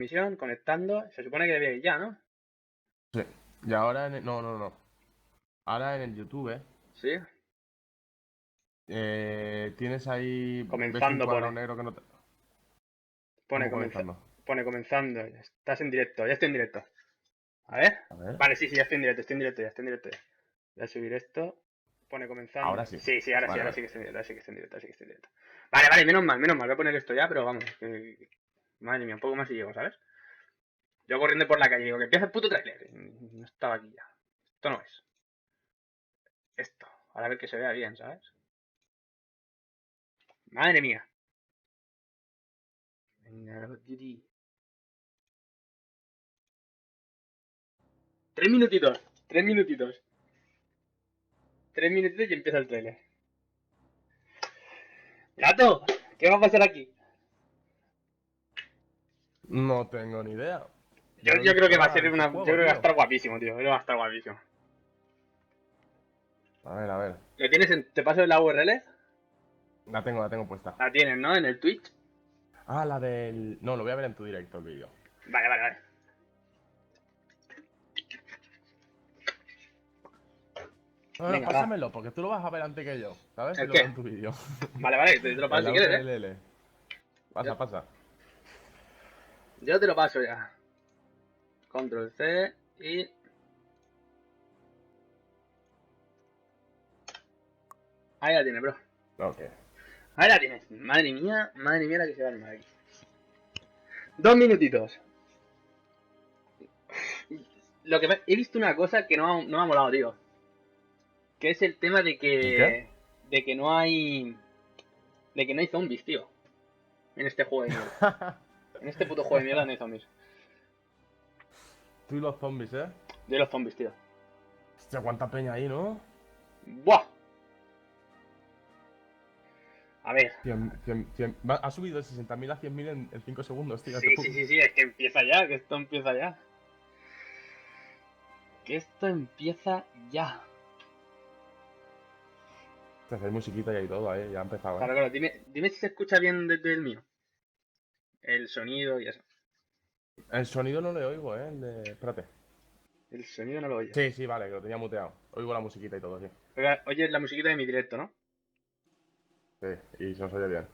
Misión, conectando. Se supone que debe ir ya, ¿no? Sí. Y ahora en el... No. Ahora en el YouTube, Sí. tienes ahí... ¿Ves un Comenzando cuadro pone. negro que no te... Pone ¿Cómo comenzando? Pone comenzando. Estás en directo, ya estoy en directo. A ver. A ver. Vale, sí, ya estoy en directo, ya estoy en directo ya. Voy a subir esto. Pone comenzando. Ahora sí. Sí, ahora sí, Vale, ahora vale. sí que estoy en directo, ahora sí que estoy en directo, ahora sí que estoy en directo. Vale, menos mal. Voy a poner esto ya, pero vamos. Madre mía, un poco más y llego, ¿sabes? Yo corriendo por la calle, digo que empieza el puto trailer. No estaba aquí ya. Esto no es. Esto. Ahora a ver que se vea bien, ¿sabes? Madre mía. Venga, WD. 3 minutitos. 3 minutitos. 3 minutitos y empieza el trailer. ¡Gato! ¿Qué va a pasar aquí? No tengo ni idea. Yo creo que va a ser de este una. Yo juego, creo que va a tío. estar guapísimo, tío. Yo creo que va a estar guapísimo. A ver. ¿Lo tienes en. ¿Te paso la URL? La tengo puesta. La tienes, ¿no? En el Twitch. Ah, la del... No, lo voy a ver en tu directo el vídeo. Vale. Venga, va. Pásamelo, porque tú lo vas a ver antes que yo, ¿sabes? Si ¿El lo veo qué? en tu vídeo. Vale, te lo paso si La quieres, URL. Pasa. Yo te lo paso ya. Control C y. Ahí la tienes, bro. Ok. Ahí la tienes. Madre mía la que se va a armar aquí. 2 minutitos. Lo que he visto una cosa que no me ha molado, tío. Que es el tema de ¿Y qué? que. De que no hay. De que no hay zombies, tío. En este juego de mierda. En este puto juego de mierda no hay zombies. Tú y los zombies, ¿eh? De los zombies, tío. Hostia, cuánta peña ahí, ¿no? ¡Buah! A ver. Ha subido de 60.000 a 100.000 en 5 segundos, tío. Sí, es que empieza ya, que esto empieza ya. Que esto empieza ya. Hay musiquita y hay todo, ya ha empezado, Claro, dime si se escucha bien desde el mío. El sonido y eso. El sonido no le oigo, Espérate. El sonido no lo oyes. Sí, vale, que lo tenía muteado. Oigo la musiquita y todo, sí. Oyes la musiquita de mi directo, ¿no? Sí, y se nos oye bien.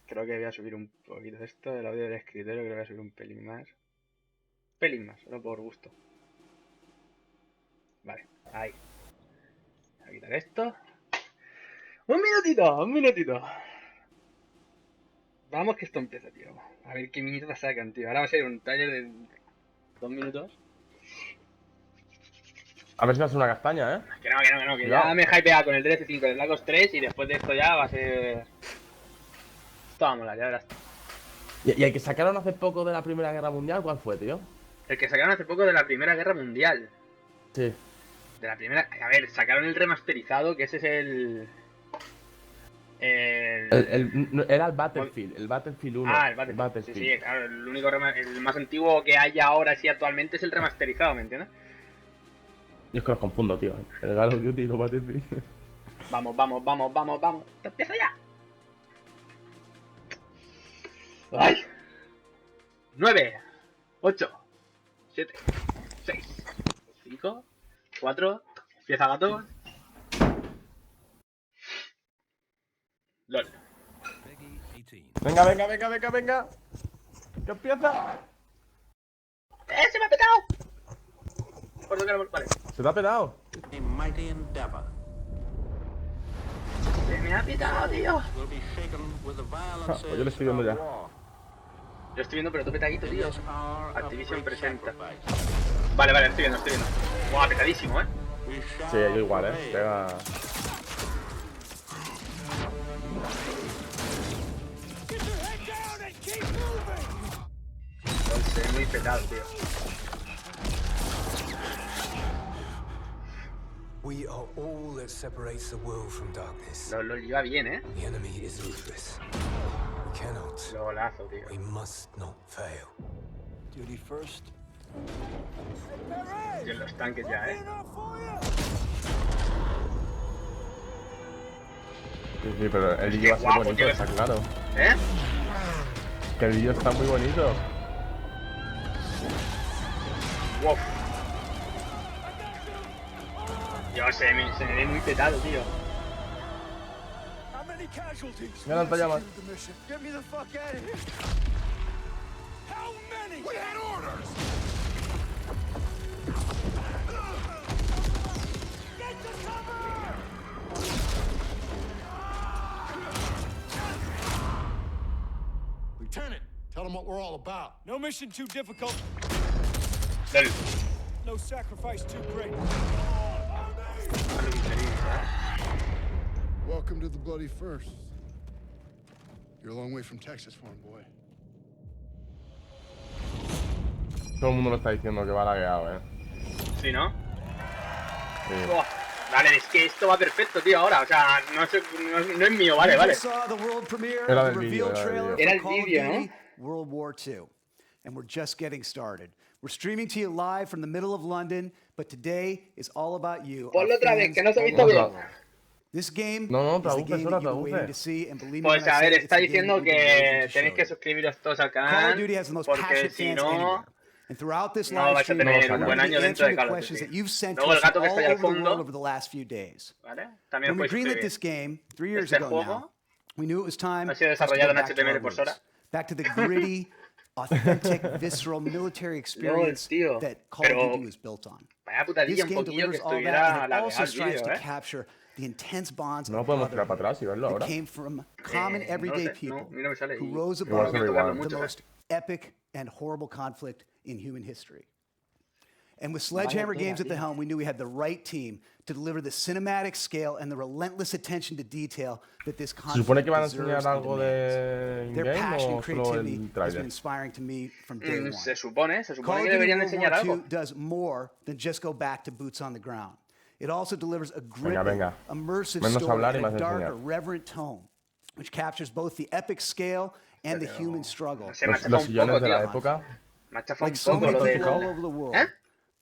Creo que voy a subir un poquito de esto, del audio del escritorio, creo que voy a subir un pelín más. Pelín más, solo por gusto. Vale, ahí. Voy a quitar esto. Un minutito. Vamos que esto empieza, tío. A ver qué mierda sacan, tío. Ahora va a ser un taller de 2 minutos. A ver si va a ser una castaña, ¿eh? Que no, que Cuidado. ya me he hypeado con el DLC 5 del Lagos 3 y después de esto ya va a ser... Esto va a molar, ya verás. ¿Y el que sacaron hace poco de la Primera Guerra Mundial, cuál fue, tío? El que sacaron hace poco de la Primera Guerra Mundial. Sí. De la primera... A ver, sacaron el remasterizado, que ese es el... Era el Battlefield, el Battlefield 1. Ah, el Battlefield. Sí, claro, el único el más antiguo que hay ahora sí actualmente es el remasterizado, ¿me entiendes? Yo es que los confundo, tío. El Call of Duty y los Battlefield. Vamos. ¡Esto empieza ya! ¡Ay! 9, 8, 7, 6, 5, 4... Empieza gato. LOL. Venga. ¿Qué empieza? ¡Se me ha petado! Por tocar, vale. ¿Se te ha petado? Se me ha petado, tío. Pues yo lo estoy viendo ya. Lo estoy viendo, pero tú petadito, tío. Activision presenta. Vale, estoy viendo. Buah, petadísimo, Sí, yo igual, Pega... Estoy muy petado, tío. We are all that separates the world from darkness. Lo lleva bien, The enemy is ruthless. We cannot. Golazo, tío. We must not fail. Duty first. Y en los tanques ya, Sí, pero el vídeo va a ser bonito, tío. está claro. ¿Eh? Que el vídeo está muy bonito. Wow. Dios, se me ve muy petado, tío. How many casualties? Ya no te llamas. Executed the mission. Get me the fuck out of here. How many? We had orders. Get to cover! Lieutenant, tell them what we're all about. No mission too difficult. Dale. No sacrifice too great. Welcome to the Bloody First. You're a long way from Texas, farm boy. Todo el mundo lo está diciendo que va lagueado, Sí, ¿no? Sí. Buah. Vale, es que esto va perfecto, tío, ahora. O sea, no es mío, vale, vale. Saw the world premiere Era of del the vídeo, reveal era del trailer vídeo. Era for el Call of vídeo, Duty ¿no? World War II. And we're just getting started. We're streaming to you live from the middle of London, but today is all about you. Ponlo our otra vez, fans que no se ha all visto over the bien. world. This game No, is the traduce, game solo that you've been traduce. waiting to see, and believe me Pues when a I ver, say it's está the game diciendo that we've been waiting que to show tenéis que you. suscribiros todos al Call of canal, Duty has the most porque passionate si fans no, anywhere. And throughout this no live vais a stream, tener un we're buen going to año be dentro de answering the Call of questions Duty. that you've sent to Luego el us from gato que all está ahí al over the fondo. world over the last few days. ¿vale? También When we os podéis greenlit suscribir. this game 3 years Este ago juego now, we knew it was time ha sido for us to desarrollado go en back to our HTML por roots, hora. back to the gritty, authentic, visceral military experience tío. that Call of Pero Duty was built on. vaya This putadilla un game poquillo que delivers all that, estuviera and it also lagueado el strives vídeo, to capture the intense bonds No of podemos tirar brotherhood para atrás y verlo that ahora. came from common No lo everyday sé, people no, mira, me sale who y rose Igual above se ve tocarlo igual. the mucho, most epic and horrible conflict in human history. And with Sledgehammer Games at the helm, we knew we had the right team to deliver the cinematic scale and the relentless attention to detail that this ¿Se supone conflict que van a deserves enseñar and algo demands. de Their in-game passion o and solo creativity el has been tráiler? inspiring to me from day one. Se supone Call of que Duty deberían World enseñar War algo. II does more than just go back to boots on the ground. It also delivers a gripping, venga. immersive Menos story hablar y and a más dark, enseñar. irreverent tone, which captures both the epic scale and the human struggle. Se me ha Los chafado un sillones poco, de la tío. época. Me ha chafado Like un so poco many lo people all del... over the world, ¿Eh?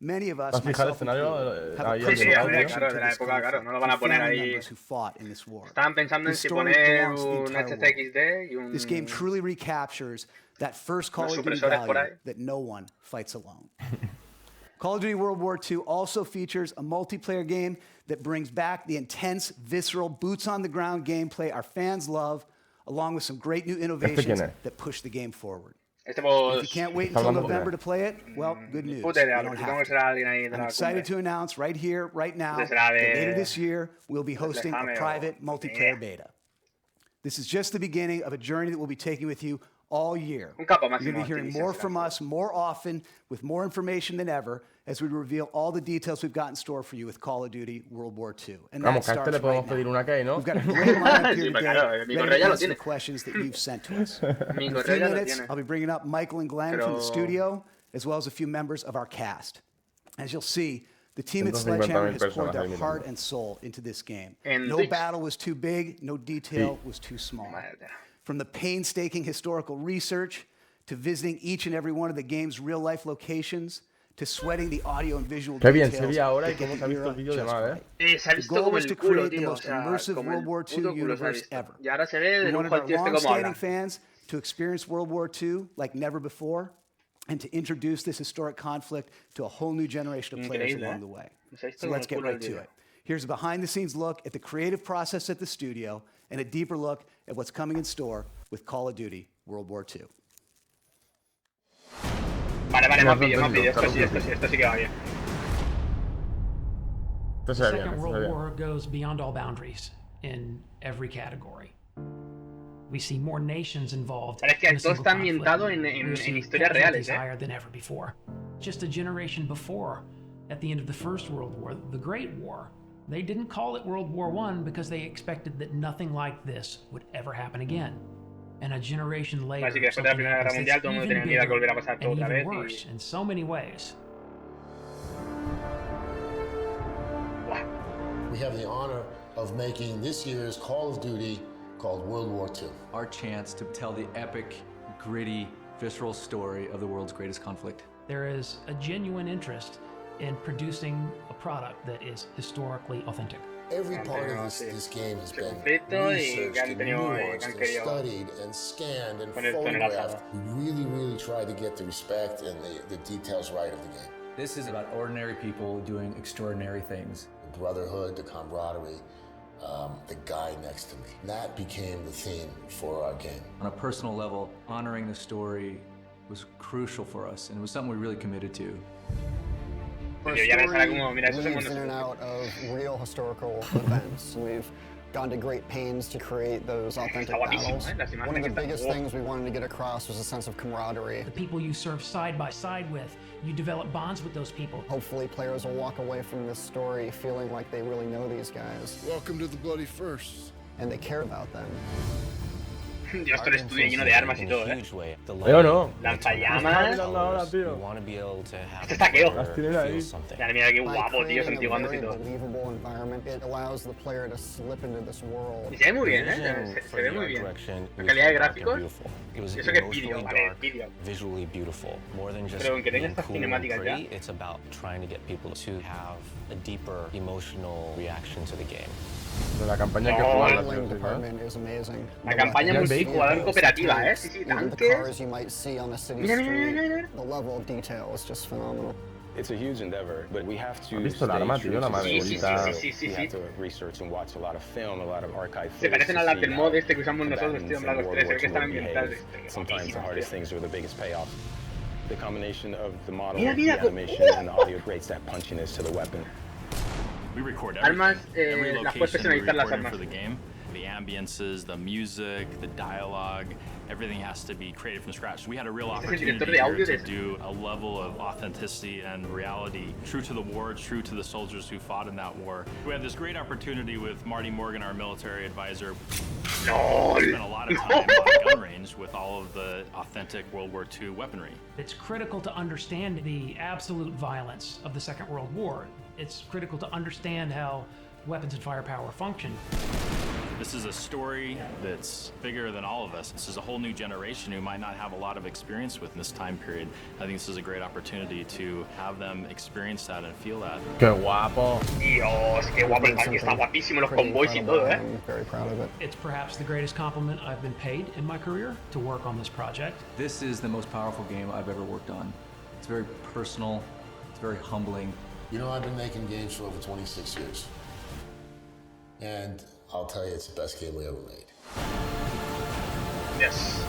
many of us, ¿Te has fijado el myself escenario included, have a ahí en personal Sí, a el ver, connection claro, to de la this época, claro, conflict, no lo van a and poner family ahí. members who fought in this war. Estaban pensando en This si story poner belongs to the un entire world. HCXD y un... This game truly recaptures that first Call Unos of Duty supresores por value ahí. that no one fights alone. Call of Duty World War II also features a multiplayer game that brings back the intense, visceral, boots-on-the-ground gameplay our fans love, along with some great new innovations es? that push the game forward. Este If pues... you can't wait Está until hablando November de- to play it, well, good news. Puta idea, You don't porque supongo have que será to. alguien ahí de I'm la excited cumbre. to announce right here, right now, Este será that de- later this year, we'll be hosting a Déjame, private o- multiplayer beta. This is just the beginning of a journey that we'll be taking with you all year. Un capo You're going to máximo, be hearing Activision more será. from us more often with more information than ever as we reveal all the details we've got in store for you with Call of Duty World War II. And that Vamos, que a este starts le podemos right pedir now. una key, ¿no? We've got a great lineup here Sí, today, claro, mi ready correo to ya lo answer the tiene. questions that you've sent to us. Mi In a few correo ya lo minutes, tiene. I'll be bringing up Michael and Glenn from the Pero- studio, as well as a few members of our cast. As you'll see, the team at 150.000 Sledgehammer has poured personas their ahí mirando. heart and soul into this game. En No Twitch. battle was too big, no detail was too small. Madre mía. From the painstaking historical research, to visiting each and every one of the game's real-life locations, to sweating the audio and visual Qué bien se details ve ahora y that get cómo the se ha visto era el vídeo de just Mad, right. Se ha The visto goal como was el to culo, create the tío. O most sea, immersive como World el War II puto culo se ha universe visto. ever. Y ahora se ve de We lujo wanted al our tío este como long-standing habla. fans to experience World War II like never before, and to introduce this historic conflict to a whole new generation of players Increíble, along ¿eh? the way. Se ha visto So como let's el get culo el right to vídeo. it. Here's a behind-the-scenes look at the creative process at the studio and a deeper look at what's coming in store with Call of Duty World War II. Vale, Me has más vídeo. sorprendido, Esto sí, claro. esto sí que va bien. Esto se The ve bien, Second esto se ve World bien. War goes beyond all boundaries in every category. We see more nations involved. Pero es que in a todo single está ambientado conflict. en We're seeing historias casualties reales, ¿eh? higher than ever before. Just a generation before, at the end of the First World War, the Great War, they didn't call it World War I because they expected that nothing like this would ever happen again. And a generation later, Así que después de la something Primera Guerra happens Mundial, that's todo el mundo even tenía miedo a que bigger volviera a pasar todo and otra even vez worse y... in so many ways. Buah. We have the honor of making this year's Call of Duty called World War II. Our chance to tell the epic, gritty, visceral story of the world's greatest conflict. There is a genuine interest in producing a product that is historically authentic. Every part of Sí. this game has Se been conflicto y researched que han and tenido, que nuanced han and querido studied and scanned and poner esto en el photographed. asado. We really tried to get the respect and the details right of the game. This is about ordinary people doing extraordinary things. The brotherhood, the camaraderie, the guy next to me. That became the theme for our game. On a personal level, honoring the story was crucial for us, and it was something we really committed to. Yo ya pensaba como, mira, eso es Lives in and out of real historical events. We've gone to great pains to create those authentic battles. One of the biggest things we wanted to get across was a sense of camaraderie. The people you serve side by side with, you develop bonds with those people. Hopefully players will walk away from this story feeling like they really know these guys. Welcome to the Bloody First. And they care about them. Dios, todo el estudio lleno de armas y todo, Yo no. Lanzallamas. Este está queo. Ya, mira qué guapo, tío, santiguándose y todo. It allows the player to slip into this world. Y se ve muy bien, se ve muy bien. La calidad de gráficos. Eso que es vídeo, vale, vídeo. Pero aunque tenga estas cinemáticas ya. It's about trying to get people to have a deeper emotional reaction to the game. De la campaña que No, juega The department is amazing. La campaña multijugador cooperativa, sí, sí, Even the tanques. cars you might see on a city Mira, mira, street. mira, mira. The level of detail is just phenomenal. It's a huge endeavor, but we have to ¿Has visto el arma, tío? La madre bonita. Sí. We have to research and watch a lot of film, a lot of archive Se footage parecen to al see Aftermod how este que usamos nosotros, tío, en combatants los in tres, se ve World que War están II would ambientados. behave. Sometimes the hardest things are the biggest payoffs. The combination of the model, Mira, the mira, animation, and the audio creates that punchiness to the weapon. We record Armas, every las puedes location we personalizar las record in armas. for the game. The ambiences, the music, the dialogue, everything has to be created from scratch. We had a real Este es el opportunity director de audio here de to do a level of authenticity and reality, true to the war, true to the soldiers who fought in that war. We had this great opportunity with Marty Morgan, our military advisor. No. We spent a lot of time on gun range with all of the authentic World War II weaponry. It's critical to understand the absolute violence of the Second World War. It's critical to understand how weapons and firepower function. This is a story that's bigger than all of us. This is a whole new generation who might not have a lot of experience with in this time period. I think this is a great opportunity to have them experience that and feel that. Qué guapo. Dios, qué guapo el tanque, está guapísimo, los convoys y todo, I'm very proud of it. It's perhaps the greatest compliment I've been paid in my career to work on this project. This is the most powerful game I've ever worked on. It's very personal, it's very humbling. You know, I've been making games for over 26 years. And I'll tell you, it's the best game we ever made. Yes.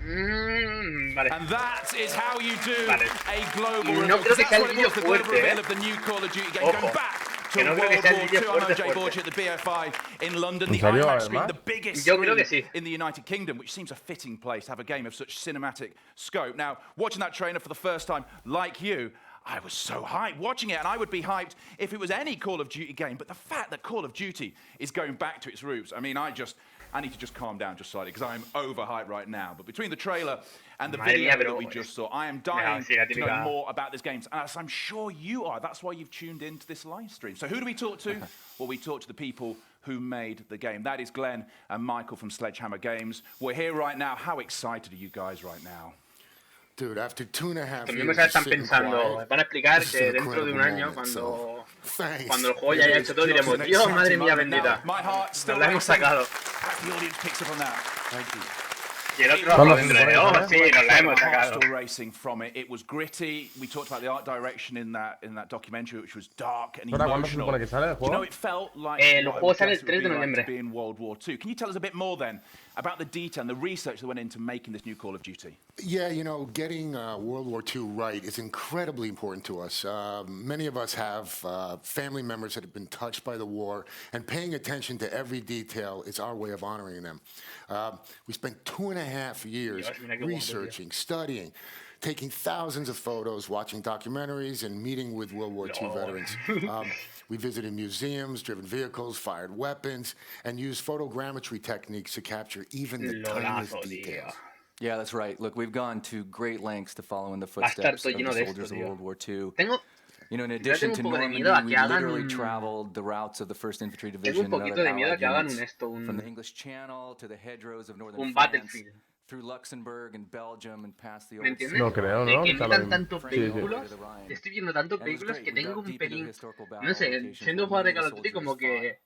Vale. And that is how you do Vale. a global No reveal. creo que That's sea el what it vídeo was, the global fuerte, reveal of the new Call of Duty game. Ojo. Going back to Que no World creo que sea el War vídeo II. I'm fuerte, Jay fuerte. Borch at the BFI in London. ¿En The serio, IMAX screen, además? the biggest Yo creo que screen sí. in the United Kingdom, which seems a fitting place to have a game of such cinematic scope. Now, watching that trailer for the first time, like you, I was so hyped watching it, and I would be hyped if it was any Call of Duty game. But the fact that Call of Duty is going back to its roots, I mean, I need to just calm down just slightly because I'm overhyped right now. But between the trailer and the Madre video mía, that pero- we just saw, I am dying sí, la to know típica- more about this game. As I'm sure you are. That's why you've tuned into this live stream. So who do we talk to? Well, we talk to the people who made the game. That is Glenn and Michael from Sledgehammer Games. We're here right now. How excited are you guys right now? Dude, after 2.5 Los years mismos of están sitting pensando, quiet, van a explicar this is que an dentro de un incredible año, moment, so thanks. cuando el juego ya haya hecho todo, diremos, It's an Dios, madre exciting mía moment. Now, bendita, my heart still nos la hemos racing. sacado. As the audience picks up on that. Thank you. Y el otro Vamos, aplaudiendo de, oh, sí, nos la hemos My heart's sacado. still racing from it. It was gritty. We talked about the art direction in that documentary, which was dark and ¿Ahora cuándo se emotional. supone que sale el Do you know, juego? it felt like El what I juego would sale el guess it would 3 de be like noviembre. to be in World War II. Can you tell us a bit more then about the detail and the research that went into making this new Call of Duty? Yeah, you know, getting World War II right is incredibly important to us. Many of us have family members that have been touched by the war, and paying attention to every detail is our way of honoring them. We spent 2.5 years Dios, mira qué guapo, researching, studying, taking thousands of photos, watching documentaries, and meeting with World War II veterans. We visited museums, driven vehicles, fired weapons, and used photogrammetry techniques to capture even the tiniest Lolazo, tío. details. Yeah, that's right. Look, we've gone to great lengths to follow in the Va a estar footsteps todo of the lleno de esto, soldiers of tío. World War II. Tengo, You know, in Yo addition tengo to un poco de Normandy, miedo a we que hagan literally un- traveled the routes of the 1st Infantry tengo Division un and poquito other de miedo a Allied que hagan units, un esto, from the un English Channel to the hedgerows of northern France. Battlefield. through Luxembourg and Belgium and past the ¿Me old entiendes? No creo, De ¿no? que O sea, metan tantos sí, sí. vehículos. Estoy viendo tantos vehículos que tengo un pelín. No sé, siendo jugador de Call of Duty, como que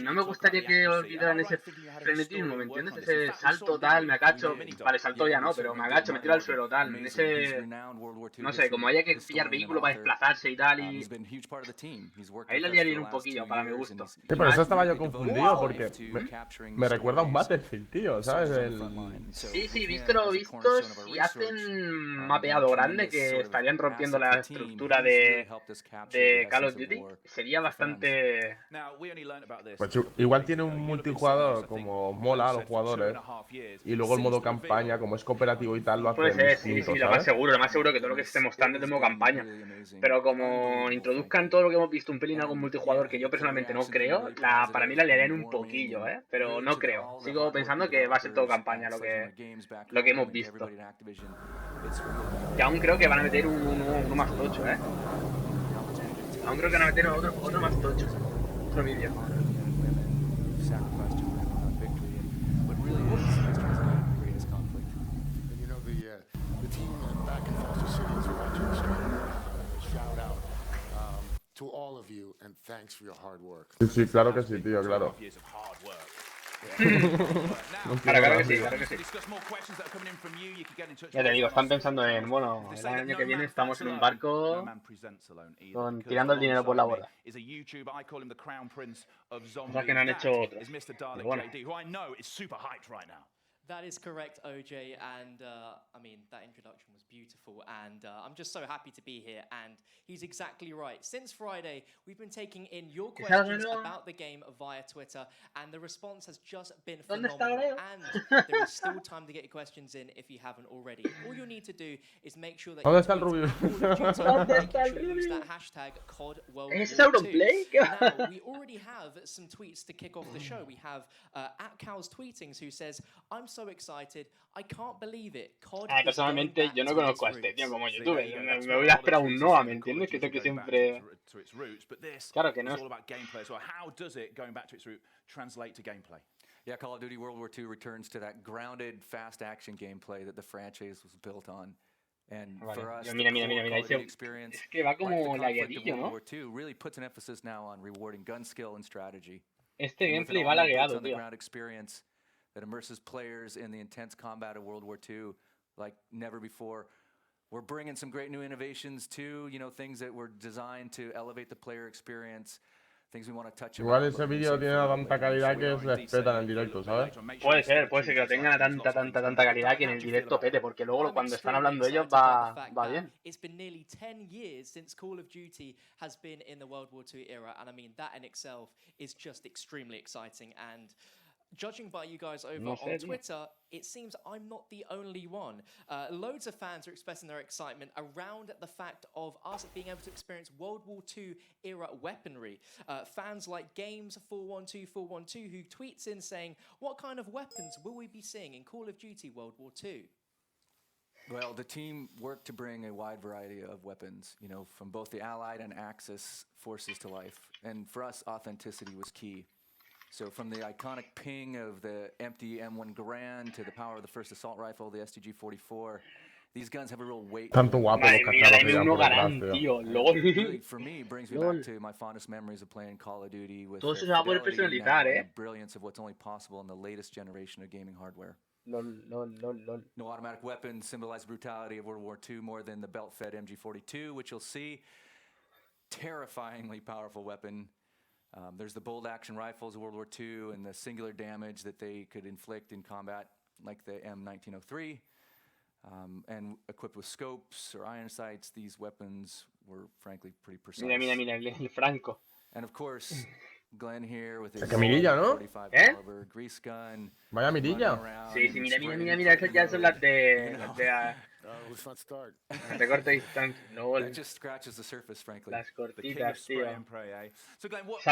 no me gustaría que olvidaran ese frenetismo, ¿me entiendes? Ese salto tal, me agacho, vale, salto ya no, pero me agacho, me tiro al suelo tal, ese, no sé, como haya que pillar vehículo para desplazarse y tal, y ahí la liaría un poquillo, para mi gusto. Sí, por eso estaba yo confundido, porque me recuerda a un Battlefield, tío, ¿sabes? Sí, visto, si hacen mapeado grande, que estarían rompiendo la estructura de Call of Duty, sería bastante... Pues igual tiene un multijugador como mola a los jugadores, y luego el modo campaña, como es cooperativo y tal, lo Puede hace ser, distinto, lo ¿sabes? más seguro que todo lo que se esté mostrando es de modo campaña. Pero como introduzcan todo lo que hemos visto un pelín algo multijugador, que yo personalmente no creo, para mí la liarían un poquillo, pero no creo. Sigo pensando que va a ser todo campaña lo que hemos visto. Y aún creo que van a meter uno más tocho, Aún creo que van a meter otro más tocho. Otro vídeo. The team back in Foster City is watching the stream. Shout out to all of you and thanks for your hard work. Sí, claro que sí, tío, claro. Claro que sí. Ya te digo, están pensando en, bueno, el año que viene estamos en un barco tirando el dinero por la borda. O sea que no han hecho otros. Pero bueno. That is correct, OJ, and I mean, that introduction was beautiful, and I'm just so happy to be here, and he's exactly right. Since Friday, we've been taking in your questions about the game via Twitter, and the response has just been phenomenal, and there is still time to get your questions in if you haven't already. All you need to do is make sure that ¿Dónde está el Rubio? use that hashtag COD-World-War2. Now, we already have some tweets to kick off the show. We have @Cows Tweetings, who says, I'm so excited, I can't believe it. COD personalmente yo no conozco a este tío como youtuber. Me voy a esperar un Noah, ¿me entiendes? Que esto que siempre... Claro que no. How does it, going back to its root, translate to gameplay? Yeah, Call of Duty World War II returns to that grounded, fast action gameplay that the franchise was built on. And for us, mira, experience, es que va como lagueadillo, World ¿no? War II really puts an emphasis now on rewarding gun skill and strategy. Este gameplay va lagueado, tío. Experience that immerses players in the intense combat of World War II like never before. We're bringing some great new innovations too, you know, things that were designed to elevate the player experience, things we want to touch. Igual ese vídeo tiene tanta calidad que se respeta en el directo, ¿sabes? Puede ser que lo tengan a tanta calidad que en el directo pete, porque luego cuando están hablando ellos va bien. It's been nearly 10 years since Call of Duty has been in the World War II era, and I mean, that in itself is just extremely exciting. And judging by you guys over on Twitter, it seems I'm not the only one. Loads of fans are expressing their excitement around the fact of us being able to experience World War II era weaponry. Fans like Games412412 who tweets in saying, what kind of weapons will we be seeing in Call of Duty World War II? Well, the team worked to bring a wide variety of weapons, you know, from both the Allied and Axis forces to life. And for us, authenticity was key. So from the iconic ping of the empty M1 Garand to the power of the first assault rifle, the STG-44, these guns have a real weight. Tanto guapo los cacharros que por detrás, tío. Really, for me, brings me back to my fondest memories of playing Call of Duty with the fidelity and the brilliance of what's only possible in the latest generation of gaming hardware. Lol. No automatic weapons symbolize the brutality of World War II more than the belt-fed MG42, which you'll see. Terrifyingly powerful weapon. There's the bold action rifles of World War II and the singular damage that they could inflict in combat, like the M1903. And equipped with scopes or iron sights, these weapons were frankly pretty precise. Mira, el Franco. And of course, Glenn here with his mirilla, ¿no? 45 caliber grease gun. Vaya mirilla. Sí, mira, esas ya son las de Let's not start. de corta distancia. That just scratches the surface, frankly. Las cortitas, tío. So Glenn, what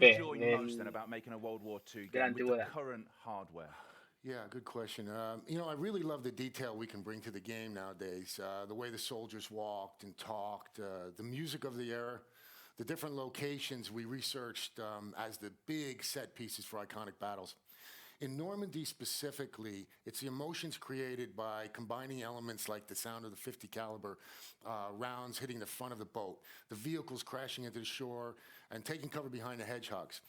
did you enjoy most then about making a World War II game with the current hardware? Yeah, good question. You know, I really love the detail we can bring to the game nowadays. The way the soldiers walked and talked, the music of the era, the different locations we researched as the big set pieces for iconic battles. In Normandy specifically, it's the emotions created by combining elements like the sound of the 50 caliber rounds hitting the front of the boat, the vehicles crashing into the shore, and taking cover behind the hedgehogs.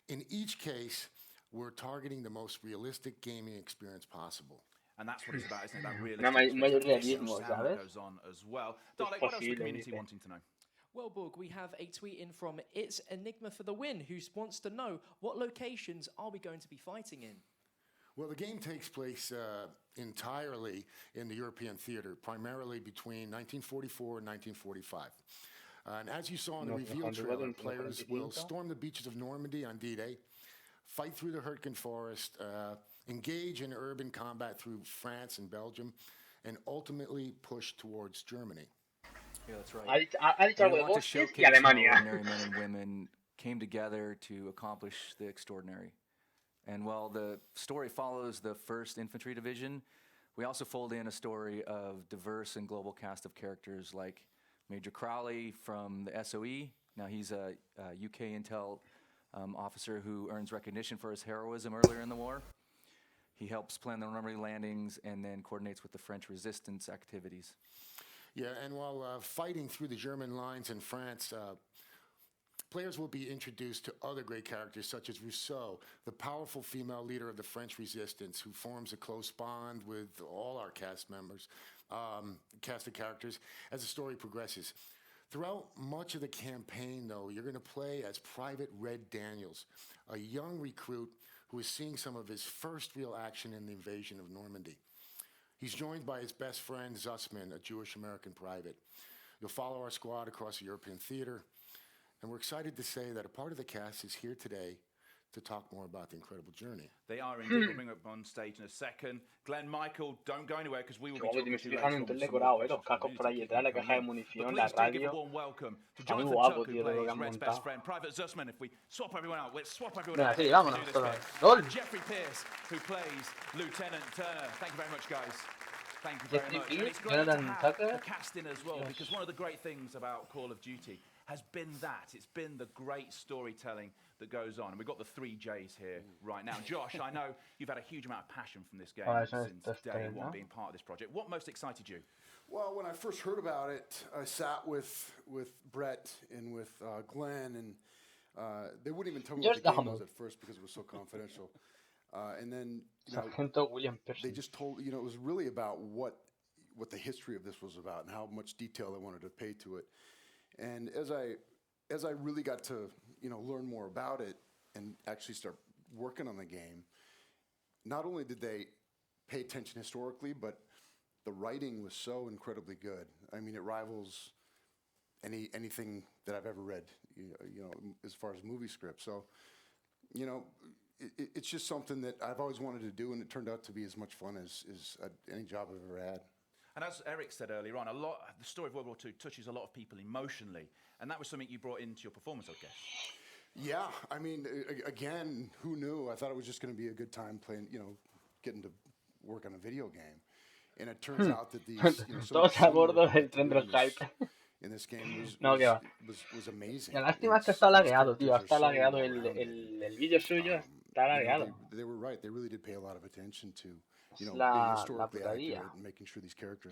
In each case, we're targeting the most realistic gaming experience possible. And that's what it's about, isn't it? That realistic sound that goes on as well. Dalek, what else is the community wanting to know? Well, Borg, we have a tweet in from It's Enigma for the Win, who wants to know what locations are we going to be fighting in? Well, the game takes place entirely in the European theater, primarily between 1944 and 1945. And as you saw in the reveal trailer, players will storm the beaches of Normandy on D-Day, fight through the Hurtgen Forest, engage in urban combat through France and Belgium, and ultimately push towards Germany. Yeah, that's right. Ha dicho algo de bosques y Alemania. Ordinary men and women came together to accomplish the extraordinary. And while the story follows the 1st Infantry Division, we also fold in a story of diverse and global cast of characters like Major Crowley from the SOE. Now he's a UK intel officer who earns recognition for his heroism earlier in the war. He helps plan the Normandy landings and then coordinates with the French resistance activities. Yeah, and while fighting through the German lines in France, players will be introduced to other great characters such as Rousseau, the powerful female leader of the French resistance who forms a close bond with all our cast members, cast of characters, as the story progresses. Throughout much of the campaign, though, you're going to play as Private Red Daniels, a young recruit who is seeing some of his first real action in the invasion of Normandy. He's joined by his best friend, Zussman, a Jewish-American private. You'll follow our squad across the European theater, and we're excited to say that a part of the cast is here today to talk more about the incredible journey. They are indeed. We'll bring up on stage in a second. Glenn, Michael, don't go anywhere because we will be talking to you later on. Los cascos por ahí detrás, la caja de munición, la radio. A warm welcome to Está muy Jonathan guapo, Tuck, tío, who todo lo que plays han Red's best montado. friend, Private Zussman. If we swap everyone out, let's swap everyone Venga, out. sí, vámonos. And Jeffrey Pierce, who plays Lieutenant Turner. Thank you very much, guys. Thank you very much. And it's great to have the cast in as well, because one of the great things about Call of Duty has been that. It's been the great storytelling that goes on. And we've got the 3 J's here right now. Josh, I know you've had a huge amount of passion from this game since day one, being part of this project. What most excited you? Well, when I first heard about it, I sat with Brett and with Glenn, and they wouldn't even tell me what the game was at first because it was so confidential. And then, they just told, it was really about what the history of this was about and how much detail they wanted to pay to it. And as I really got to, learn more about it and actually start working on the game, not only did they pay attention historically, but the writing was so incredibly good. I mean, it rivals anything that I've ever read, as far as movie scripts. So, it's just something that I've always wanted to do, and it turned out to be as much fun as any job I've ever had. And as Eric said earlier on, the story of World War II touches a lot of people emotionally, and that was something you brought into your performance, I guess. Yeah, I mean, again, who knew? I thought it was just going to be a good time playing, getting to work on a video game, and it turns out that these, Todos a bordo del tren del hype. In this game was amazing. La lástima es que está lagueado, tío. Está lagueado el vídeo suyo. Está lagueado. They were right. They really did pay a lot of attention to, la putadilla.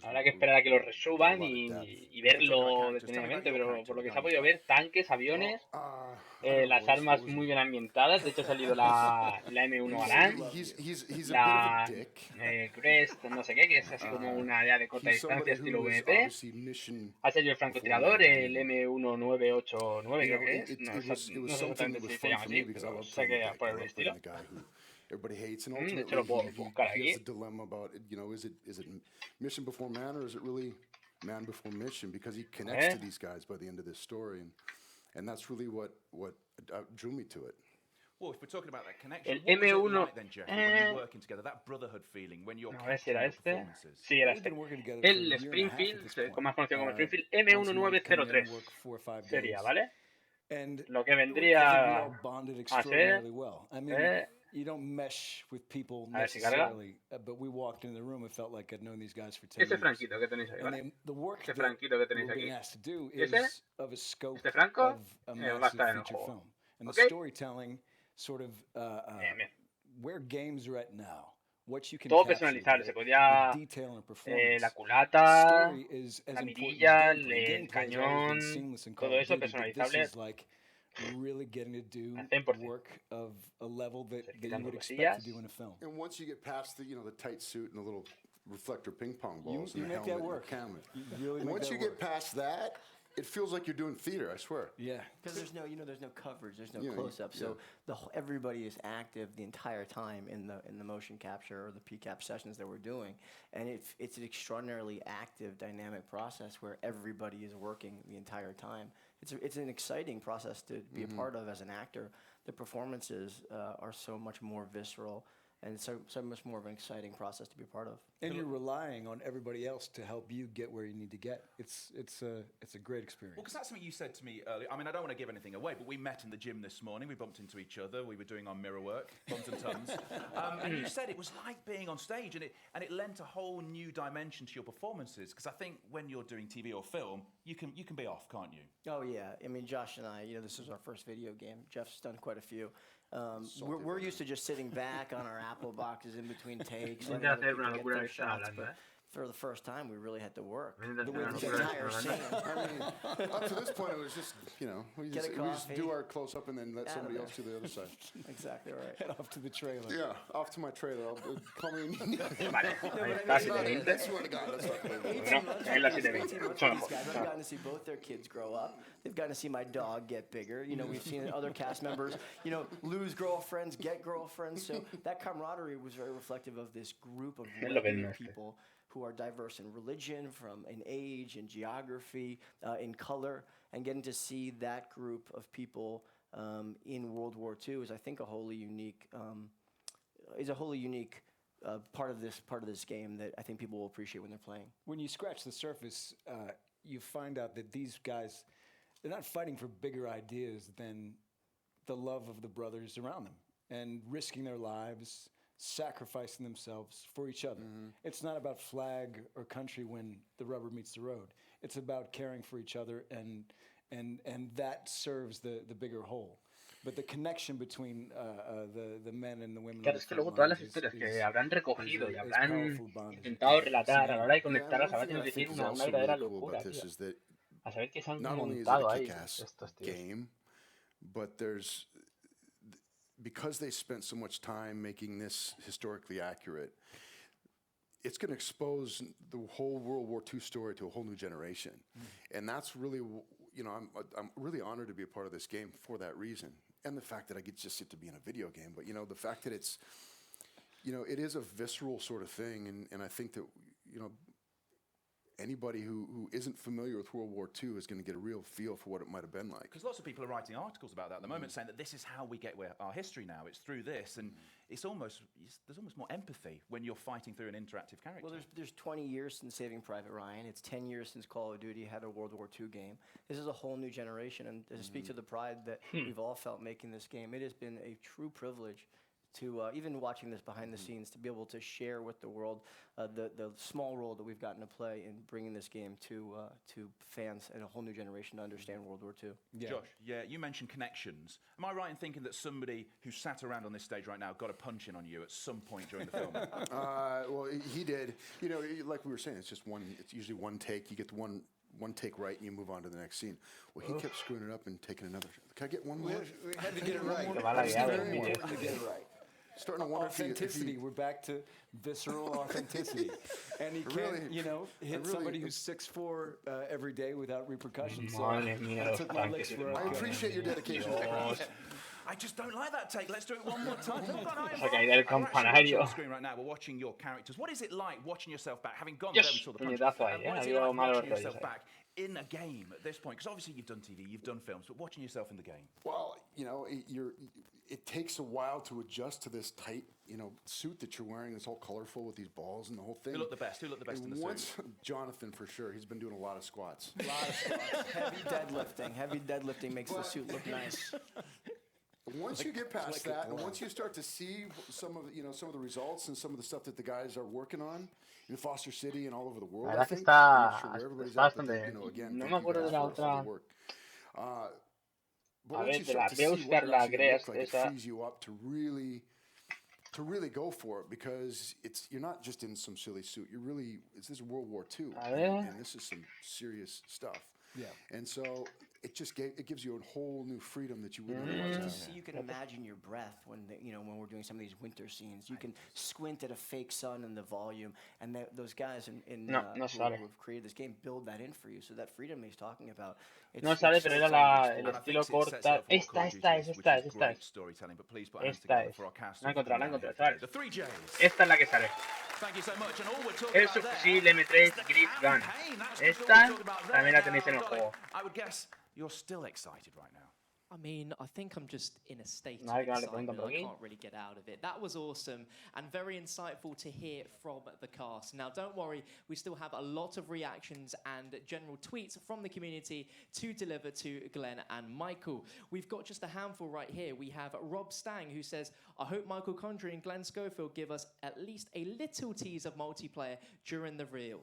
Habrá que esperar a que lo resuban y verlo detenidamente, pero por lo que se ha podido ver, tanques, aviones, las armas muy bien ambientadas. De hecho ha salido la M1 Alan, la Crest, no sé qué, que es así como una ya de corta distancia estilo VP. Ha salido el francotirador, el M1989 creo que es. No sé exactamente si se llama así, pero sé que por el estilo. Everybody hates, and ultimately he has a dilemma about, is it mission before man, or is it really man before mission? Because he connects to these guys by the end of this story, and that's really what drew me to it. Well, if we're talking about that connection, el what M1, was it like then, Jeffrey, when you're working together, that brotherhood feeling, when you're capturing the performances? Sí, era este. El Springfield, más conocido como Springfield, M1903 sería, ¿vale? Lo que vendría a ser... You don't mesh with people necessarily, but we walked into the room and felt like I'd known these guys for 10 years. Franquito que tenéis ahí, ¿vale? The work that we're being asked to do is of a scope of a massive feature film. And the storytelling sort of where games are at now. What you can todo capture, personalizable. Se the podía detail and performance. la culata, Story is as la important mirilla, as gameplay. el Gameplay has always been cañón, seamless in Call todo of eso Duty, but this personalizable is like really getting to do al 100%. work of a level that you quitando would expect to cosillas. do in a film. And once you get past the the tight suit and the little reflector ping pong balls You and the make that helmet work. and the helmet. You really make Once that you work. get past that, it feels like you're doing theater, I swear. Yeah. Because there's no, there's no coverage, there's no Yeah, close-up, so yeah. everybody is active the entire time in the motion capture or the PCAP sessions that we're doing, and it's an extraordinarily active, dynamic process where everybody is working the entire time. It's an exciting process to be a part of as an actor. The performances are so much more visceral. And so much more of an exciting process to be a part of. And you're relying on everybody else to help you get where you need to get. It's a great experience. Well, because that's something you said to me earlier. I mean, I don't want to give anything away, but we met in the gym this morning. We bumped into each other. We were doing our mirror work, tons and tons. And you said it was like being on stage, and it lent a whole new dimension to your performances. Because I think when you're doing TV or film, you can be off, can't you? Oh yeah, I mean, Josh and I, this is our first video game. Jeff's done quite a few. We're used to just sitting back on our Apple boxes in between takes. Intenta hacer una locura que está hablando, For the first time, we really had to work. The entire scene. I mean, up to this point, it was just, we just do our close-up and then let somebody else do the other side. Exactly right. Head off to the trailer. Yeah, off to my trailer. Call me. Vale, casi de 20. I swear to God, that's not crazy. Es la 720. Mucho mejor. I've gotten to see both their kids grow up. They've gotten to see my dog get bigger. We've seen other cast members, lose girlfriends, get girlfriends. So that camaraderie was very reflective of this group of people who are diverse in religion, in age, in geography, in color, and getting to see that group of people in World War II is, I think, a wholly unique part of this game that I think people will appreciate when they're playing. When you scratch the surface, you find out that these guys, they're not fighting for bigger ideas than the love of the brothers around them and risking their lives, sacrificing themselves for each other. It's not about flag or country when the rubber meets the road. It's about caring for each other, and that serves the bigger whole. But the connection between the men and the women. Claro, es que luego todas las historias que habrán recogido y habrán intentado relatar a la hora de conectarlas habrá tenido que ser una verdadera locura, tío. A saber qué se han montado ahí estos tíos. Game, but because they spent so much time making this historically accurate, it's going to expose the whole World War II story to a whole new generation. And that's really, I'm really honored to be a part of this game for that reason. And the fact that I get just to be in a video game, but the fact that it's, it is a visceral sort of thing, and I think that, anybody who isn't familiar with World War II is going to get a real feel for what it might have been like. Because lots of people are writing articles about that at the moment, saying that this is how we get our history now. It's through this, and there's almost more empathy when you're fighting through an interactive character. Well, there's 20 years since Saving Private Ryan. It's 10 years since Call of Duty had a World War II game. This is a whole new generation, and to speak to the pride that we've all felt making this game, it has been a true privilege to even watching this behind the scenes, to be able to share with the world the small role that we've gotten to play in bringing this game to fans and a whole new generation to understand World War II. Yeah. Josh, you mentioned connections. Am I right in thinking that somebody who sat around on this stage right now got a punch in on you at some point during the film? Well, he did. Like we were saying, it's usually one take. You get the one take right and you move on to the next scene. Well, he kept screwing it up and taking another. Can I get one more? We had to get it right. Very important to get it right. Starting to wonder authenticity. We're back to visceral authenticity, and he can't, hit somebody who's 6'4" every day without repercussions. So I took my licks for. I appreciate your dedication. I just don't like that take. Let's do it one more time. Okay, del campanario. On screen right now, we're watching your characters. What is it like watching yourself back, having gone there and saw the punch? What is it like watching yourself back in a game at this point? Because obviously you've done TV, you've done films, but watching yourself in the game. Well, it takes a while to adjust to this tight, suit that you're wearing. It's all colorful with these balls and the whole thing. Who looked the best? In the suit? Jonathan, for sure. He's been doing a lot of squats. Heavy deadlifting makes the suit look nice. Once you get past that, and once you start to see some of the results and some of the stuff that the guys are working on in Foster City and all over the world, I think everybody's bastante. No me acuerdo de la otra. But once you start to see what it actually looks like, it frees you up to really to really go for it, because you're not just in some silly suit. This is World War II, and this is some serious stuff. Yeah. And so it gives you a whole new freedom that you wouldn't otherwise have. So you can imagine your breath when when we're doing some of these winter scenes. You can squint at a fake sun and the volume, and those guys who have created this game build that in for you. So that freedom he's talking about. No sale, pero era el estilo corta. Esta es. No he encontrado, chavales. Esta es la que sale. Es fusil M3 Grid Gun. Esta también la tenéis en el juego. I would guess you're still excited right now. I mean, I think I'm just in a state of excitement. I can't really get out of it. That was awesome and very insightful to hear from the cast. Now, don't worry, we still have a lot of reactions and general tweets from the community to deliver to Glenn and Michael. We've got just a handful right here. We have Rob Stang, who says, I hope Michael Condrey and Glenn Schofield give us at least a little tease of multiplayer during the reveal.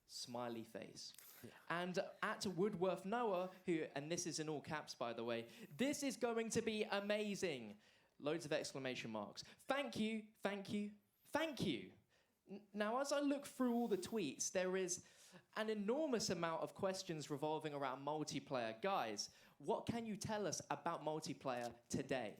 Smiley face. Yeah. And at Woodworth Noah, and this is in all caps, by the way, this is going to be amazing. Loads of exclamation marks. Thank you, thank you, thank you. Now, as I look through all the tweets, there is an enormous amount of questions revolving around multiplayer. Guys, what can you tell us about multiplayer today?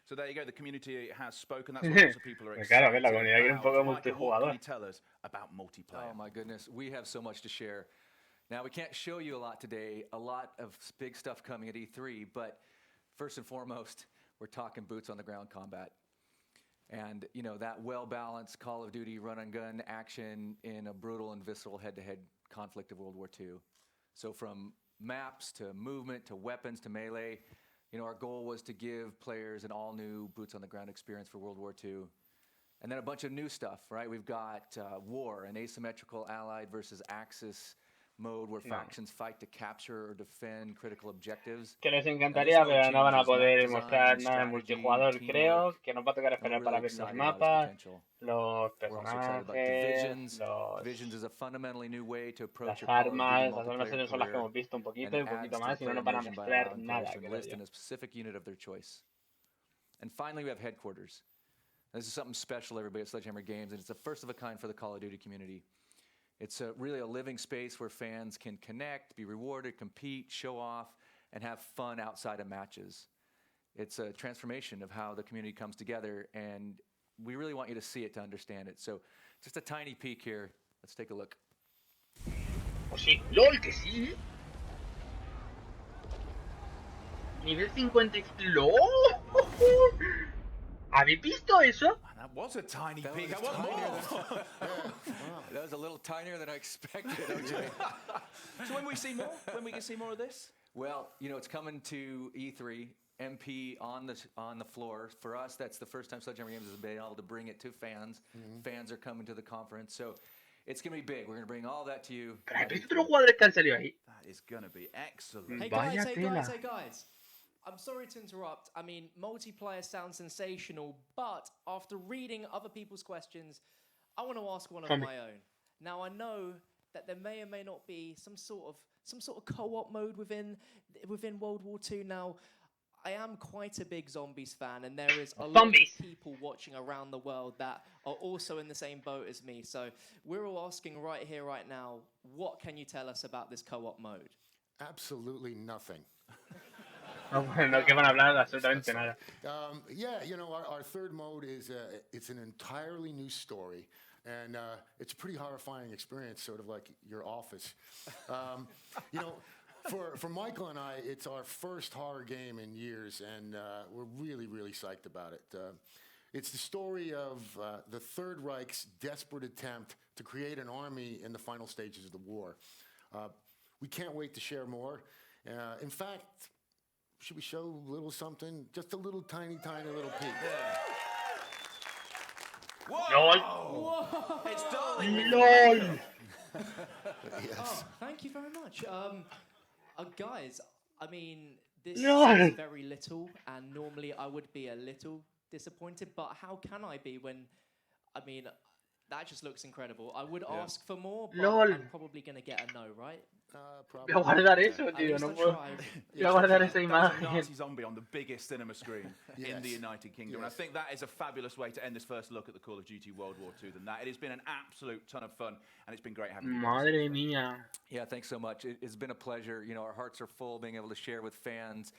So there you go, the community has spoken. That's what lots of people are excited about. Michael, what can you tell us about multiplayer? Oh my goodness, we have so much to share. Now, we can't show you a lot today, a lot of big stuff coming at E3, but first and foremost, we're talking boots on the ground combat. And, that well-balanced Call of Duty run-and-gun action in a brutal and visceral head-to-head conflict of World War II. So from maps to movement to weapons to melee, our goal was to give players an all-new boots-on-the-ground experience for World War II. And then a bunch of new stuff, right? We've got war, an asymmetrical allied versus Axis mode where factions fight to capture or defend critical objectives. Que les encantaría, pero no van a poder mostrar nada en multijugador, creo. Que nos va a tocar esperar para ver los mapas, los personajes, las armas. Las armas son las que hemos visto un poquito y un poquito más, y no nos van a mostrar nada. And finally, we have headquarters. This is something special, everybody, at Sledgehammer Games, and it's the first of a kind for the Call of Duty community. It's really a living space where fans can connect, be rewarded, compete, show off, and have fun outside of matches. It's a transformation of how the community comes together, and we really want you to see it to understand it. So just a tiny peek here. Let's take a look. Oh, sí. ¡Lol, que sí! Nivel 50. ¡Lol! ¿Habéis visto eso? That was a tiny peek. That was a little tinier than I expected, OJ. So when we see more? When we can see more of this? Well, it's coming to E3. MP on the floor. For us, that's the first time Sledgehammer Games has been able to bring it to fans. Mm-hmm. Fans are coming to the conference, so it's going to be big. We're going to bring all that to you. That is going to be excellent. Hey guys. I'm sorry to interrupt. I mean, multiplayer sounds sensational, but after reading other people's questions, I want to ask one of my own. Now, I know that there may or may not be some sort of co-op mode within World War II. Now, I am quite a big Zombies fan, and there is a lot of people watching around the world that are also in the same boat as me. So we're all asking right here, right now, what can you tell us about this co-op mode? Absolutely nothing. No que van a hablar absolutamente nada. Yeah, our third mode is it's an entirely new story, and it's a pretty horrifying experience, sort of like your office. For Michael and I, it's our first horror game in years, and we're really, really psyched about it. It's the story of the Third Reich's desperate attempt to create an army in the final stages of the war. We can't wait to share more. In fact, should we show a little something? Just a little tiny little peek. Whoa! Whoa! It's darling! LOL! Yes. Oh, thank you very much. Guys, I mean, this is very little, and normally I would be a little disappointed, but how can I be when, I mean, That just looks incredible. I would ask for more, but LOL. I'm probably going to get a no, right? Voy a guardar eso, At tío. least No I puedo. tried. Voy a guardar esa That was a imagen. Nazi zombie on the biggest cinema screen in the United Kingdom. And I think that is a fabulous way to end this first look at the Call of Duty World War II than that. It has been an absolute ton of fun, and it's been great having you guys. Madre mía. Yeah, thanks so much. It's been a pleasure. You know, our hearts are full being able to share with fans.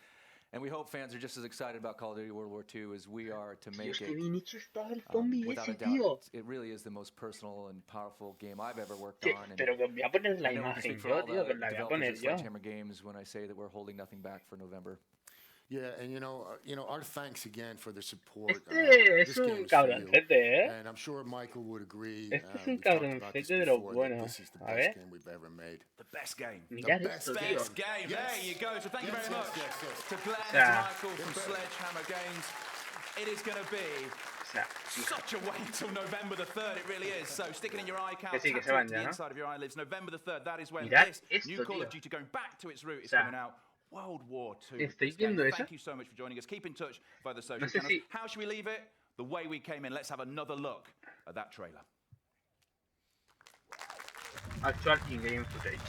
And we hope fans are just as excited about Call of Duty World War II as we are to make Dios, it. qué bien hecho está el zombie Without ese, a doubt, tío. it really is the most personal and powerful game I've ever worked Sí, on. And pero que voy a poner la I know we can imagen speak for yo, all tío, the que la voy a developers poner at yo. Sledgehammer Games when I say that we're holding nothing back for November. Yeah, and you know, our thanks again for the support. Este This es game un is for you, cabroncete, ¿eh? and I'm sure Michael would agree. Este es un We've talked about this cabroncete de los before, that buenos. this is the A best ver. game we've ever made. The best game. Mirad The esto, best tío. Best game. Yes. There you go. So thank you Yes, very yes, much yes, yes. to Glenn and Yeah. Michael from Sledgehammer Games. It is going to be such a wait till November the 3rd. It really is. So stick it in your eye count. Que sí, que Tattoo se it van to ya, the ¿no? inside of your eyelids. November the 3rd. That is when Mirad this esto, new Call of tío. Duty going back to its root is O sea, coming out. World War II. ¿estáis This game. viendo eso? Thank you so much for joining us. Keep in touch via the social No sé channels. si- How should we leave it? The way we came in. Let's have another look at that trailer. Actual in-game footage.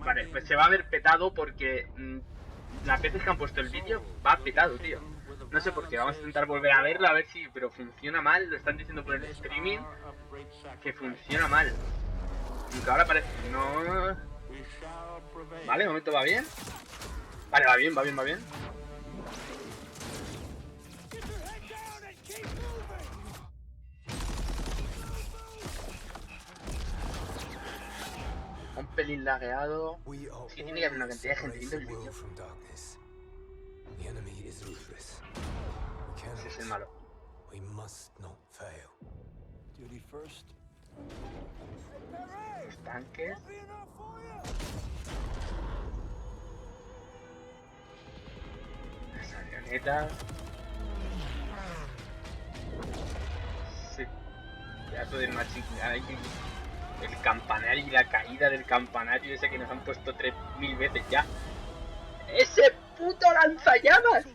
Vale, pues se va a ver petado porque las veces que han puesto el vídeo va petado, tío. No sé por qué, vamos a intentar volver a verlo a ver si... Pero funciona mal, lo están diciendo por el streaming que funciona mal. Aunque ahora parece que no... Vale, de momento va bien. Vale, va bien, va bien, va bien. Un pelín lagueado. Es que tiene que haber una cantidad de gente viendo el vídeo. Ese es el malo. Los tanques. Las avionetas. Sí. Pedazo de machín. El campanario y la caída del campanario ese que nos han puesto 3000 veces ya. ¡Ese puto lanzallamas!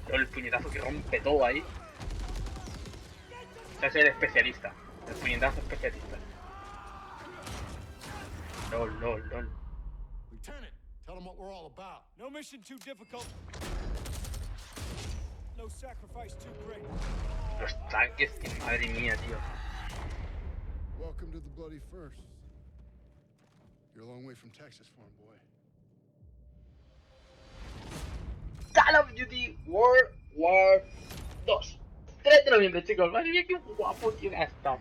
El puñetazo que rompe todo ahí. O sea, es el especialista. El puñetazo especialista. LOL, LOL, LOL. Lieutenant, tell them what we're all about. No mission too difficult. No sacrifice too great. Los tanques, que madre mía, tío. Welcome to the bloody first. You're a long way from Texas, farm boy. Call of Duty World War 2. 3 de noviembre, chicos. Madre mía, qué guapo, tío, que ha estado.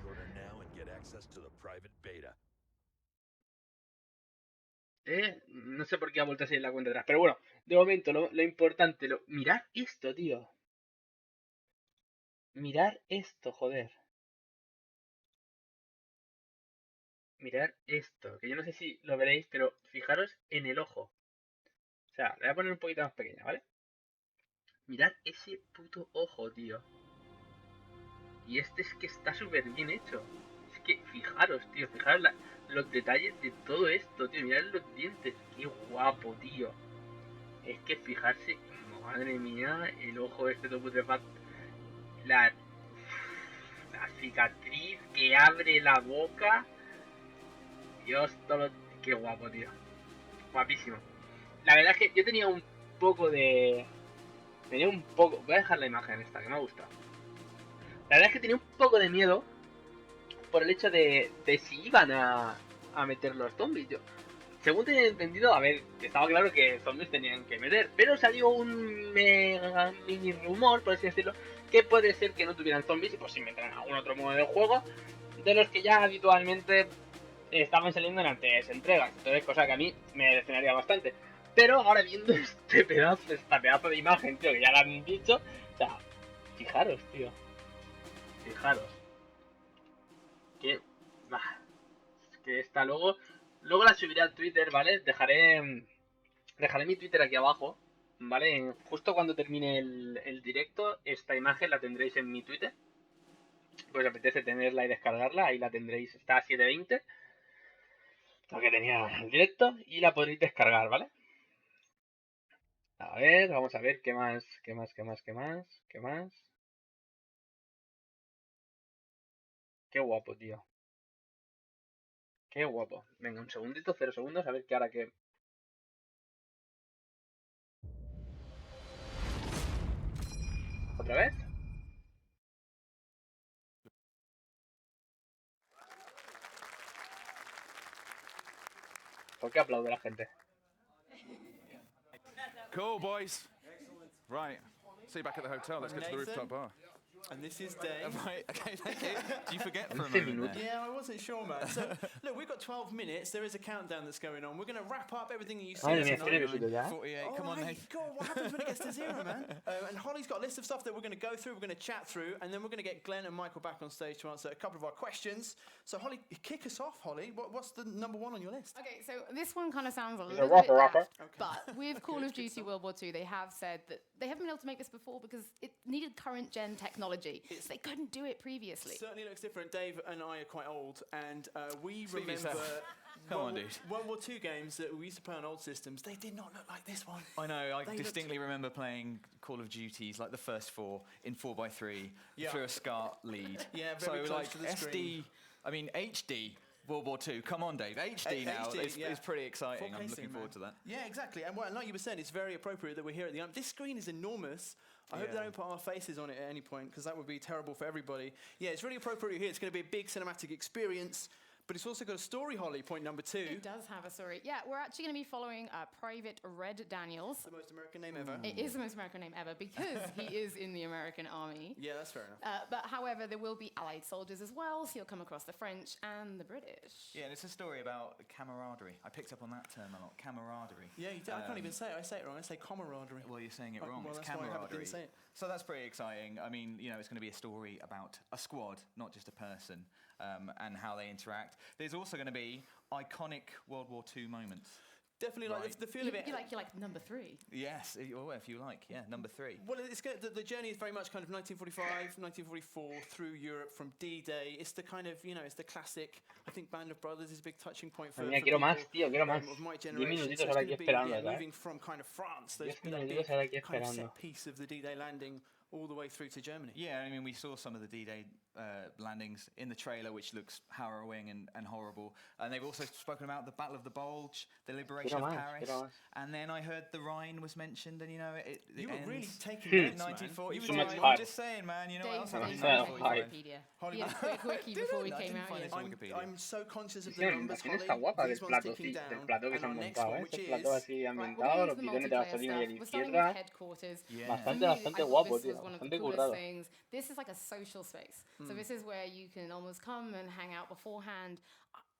No sé por qué ha vuelto a seguir la cuenta atrás. Pero bueno, de momento, lo importante, mirad esto, tío. Mirad esto, joder. Mirad esto. Que yo no sé si lo veréis, pero fijaros en el ojo. O sea, le voy a poner un poquito más pequeña, ¿vale? Mirad ese puto ojo, tío. Y este es que está súper bien hecho. Es que fijaros, tío. Fijaros los detalles de todo esto, tío. Mirad los dientes. Qué guapo, tío. Es que fijarse... Madre mía, el ojo este todo putrefacto. La cicatriz que abre la boca. Dios, todo... Qué guapo, tío. Guapísimo. La verdad es que yo tenía un poco de... Voy a dejar la imagen esta, que me ha gustado. La verdad es que tenía un poco de miedo por el hecho de si iban a meter los zombies. Según tenía entendido, a ver, estaba claro que zombies tenían que meter, pero salió un mega mini rumor, por así decirlo, que puede ser que no tuvieran zombies y pues si meterán algún otro modo de juego de los que ya habitualmente estaban saliendo en anteriores entregas. Entonces, cosa que a mí me decepcionaría bastante. Pero ahora viendo esta pedazo de imagen, tío, que ya la han dicho, o sea, fijaros, tío. Fijaros. Que... es que esta luego la subiré al Twitter, ¿vale? Dejaré mi Twitter aquí abajo, ¿vale? Justo cuando termine el directo, esta imagen la tendréis en mi Twitter. Pues apetece tenerla y descargarla, ahí la tendréis, está a 720. Lo que tenía el directo, y la podréis descargar, ¿vale? A ver, vamos a ver qué más. Qué guapo, tío. Qué guapo. Venga, un segundito, 0 segundos, a ver qué ahora que... ¿Otra vez? ¿Por qué aplaude la gente? Cool, boys. Right. See you back at the hotel. Let's get to the rooftop bar. And this is Dave. Right, okay, thank you. Do you forget for a moment there? Yeah, I wasn't sure, man. So, look, we've got 12 minutes. There is a countdown that's going on. We're going to wrap up everything that you see tonight. 48, come on, Nathan. God, what happens when it gets to 0, man? And Holly's got a list of stuff that we're going to go through, we're going to chat through, and then we're going to get Glenn and Michael back on stage to answer a couple of our questions. So, Holly, kick us off, Holly. What's the number one on your list? Okay, so this one kind of sounds a little bit daft, but with Call of Duty World War II, they have said that they haven't been able to make this before because it needed current-gen technology. So they couldn't do it previously. It certainly looks different. Dave and I are quite old, and we remember Come on, dude. World War II games that we used to play on old systems. They did not look like this one. I know. I distinctly remember playing Call of Duties, like the first 4 in 4x3 through a SCART lead. Yeah, very close to the SD. screen. I mean HD. World War II. Come on, Dave. HD now. It's pretty exciting. 4K I'm looking forward to that. Yeah, exactly. And like you were saying, it's very appropriate that we're here at the end. This screen is enormous. I hope they don't put our faces on it at any point, because that would be terrible for everybody. Yeah, it's really appropriate here. It's going to be a big cinematic experience. But it's also got a story, Holly, point number 2. It does have a story. Yeah, we're actually going to be following Private Red Daniels. The most American name ever. It is the most American name ever because he is in the American army. Yeah, that's fair enough. But however, there will be Allied soldiers as well, so you'll come across the French and the British. Yeah, and it's a story about camaraderie. I picked up on that term a lot. Camaraderie. Yeah, I can't even say it. I say it wrong. I say camaraderie. Well, you're saying it wrong. Well, it's that's why I camaraderie. didn't say it. So that's pretty exciting. I mean, it's going to be a story about a squad, not just a person, and how they interact. There's also going to be iconic World War II moments. Definitely, like the feel of it. You like number 3. Yes, or if you like, number 3. Well, it's good. The journey is very much kind of 1945, 1944 through Europe from D-Day. It's the kind of, it's the classic. I think Band of Brothers is a big touching point for quiero más, tío, quiero más. Of my 10 generation. minutitos ahora aquí esperando, moving from kind of France. There's 10 that minutitos big ahora aquí kind of esperando. set piece of the D-Day landing all the way through to Germany. Yeah, I mean, we saw some of the D-Day landings in the trailer, which looks harrowing and horrible. And they've also spoken about the Battle of the Bulge, the liberation of Paris. And then I heard the Rhine was mentioned, and it you were ends really taking notes, 1940. I'm just saying, man. You know Dave's what else? Wikipedia. He had a quick wiki before we came out here. I'm so conscious of the numbers, Holly. Está guapa These del ones plato, ticking sí, down. del plato que And se our han next montado, one, ¿eh? which Ese is... plato así ambientado, los bidones de gasolina y el We're starting izquierda. with headquarters. Bastante I thought guapo, this tío. was one of the Bastante coolest currado. things. This is like a social space. So this is where you can almost come and hang out beforehand.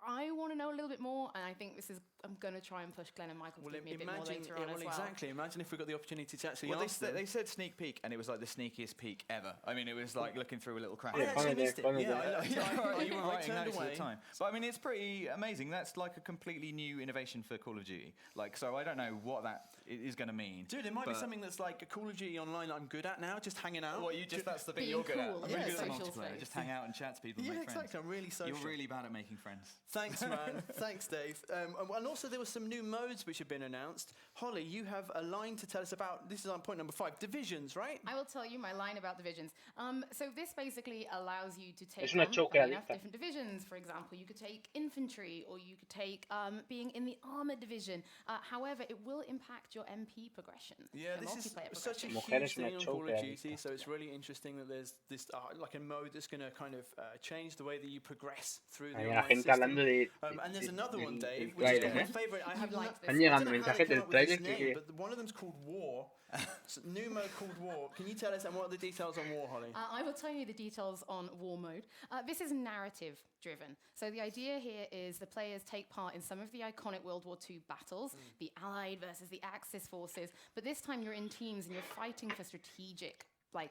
I want to know a little bit more, and I think I'm going to try and push Glenn and Michael to give me a bit more later on as well. Exactly. Imagine if we got the opportunity to actually ask them. They said sneak peek, and it was like the sneakiest peek ever. I mean, it was like looking through a little crack. I actually missed it. You were writing notes at the time. But I mean, it's pretty amazing. That's like a completely new innovation for Call of Duty. So I don't know what that is going to mean. Dude, it might be something that's like a Call of Duty Online that I'm good at now, just hanging out. Well, that's the bit you're good at. I'm really good at multiplayer. Just hang out and chat to people and make friends. Yeah, exactly. I'm really social. You're really bad at making friends. Thanks, man. Thanks, Dave. And also there were some new modes which have been announced. Holly, you have a line to tell us about. This is on point number 5. Divisions, right? I will tell you my line about divisions. So this basically allows you to take different divisions. For example, you could take infantry, or you could take being in the armored division. However, it will impact your MP progression. Yeah, this is such a huge thing on Call of Duty. So it's really interesting that there's this like a mode that's going to kind of change the way that you progress through the online system. And there's another one, Dave, which is my favourite. I have liked this. Han llegado mensajes del trailer que... But one of them's called War. New mode called War. Can you tell us what are the details on War, Holly? I will tell you the details on War mode. This is narrative driven. So the idea here is the players take part in some of the iconic World War II battles, the Allied versus the Axis forces, but this time you're in teams and you're fighting for strategic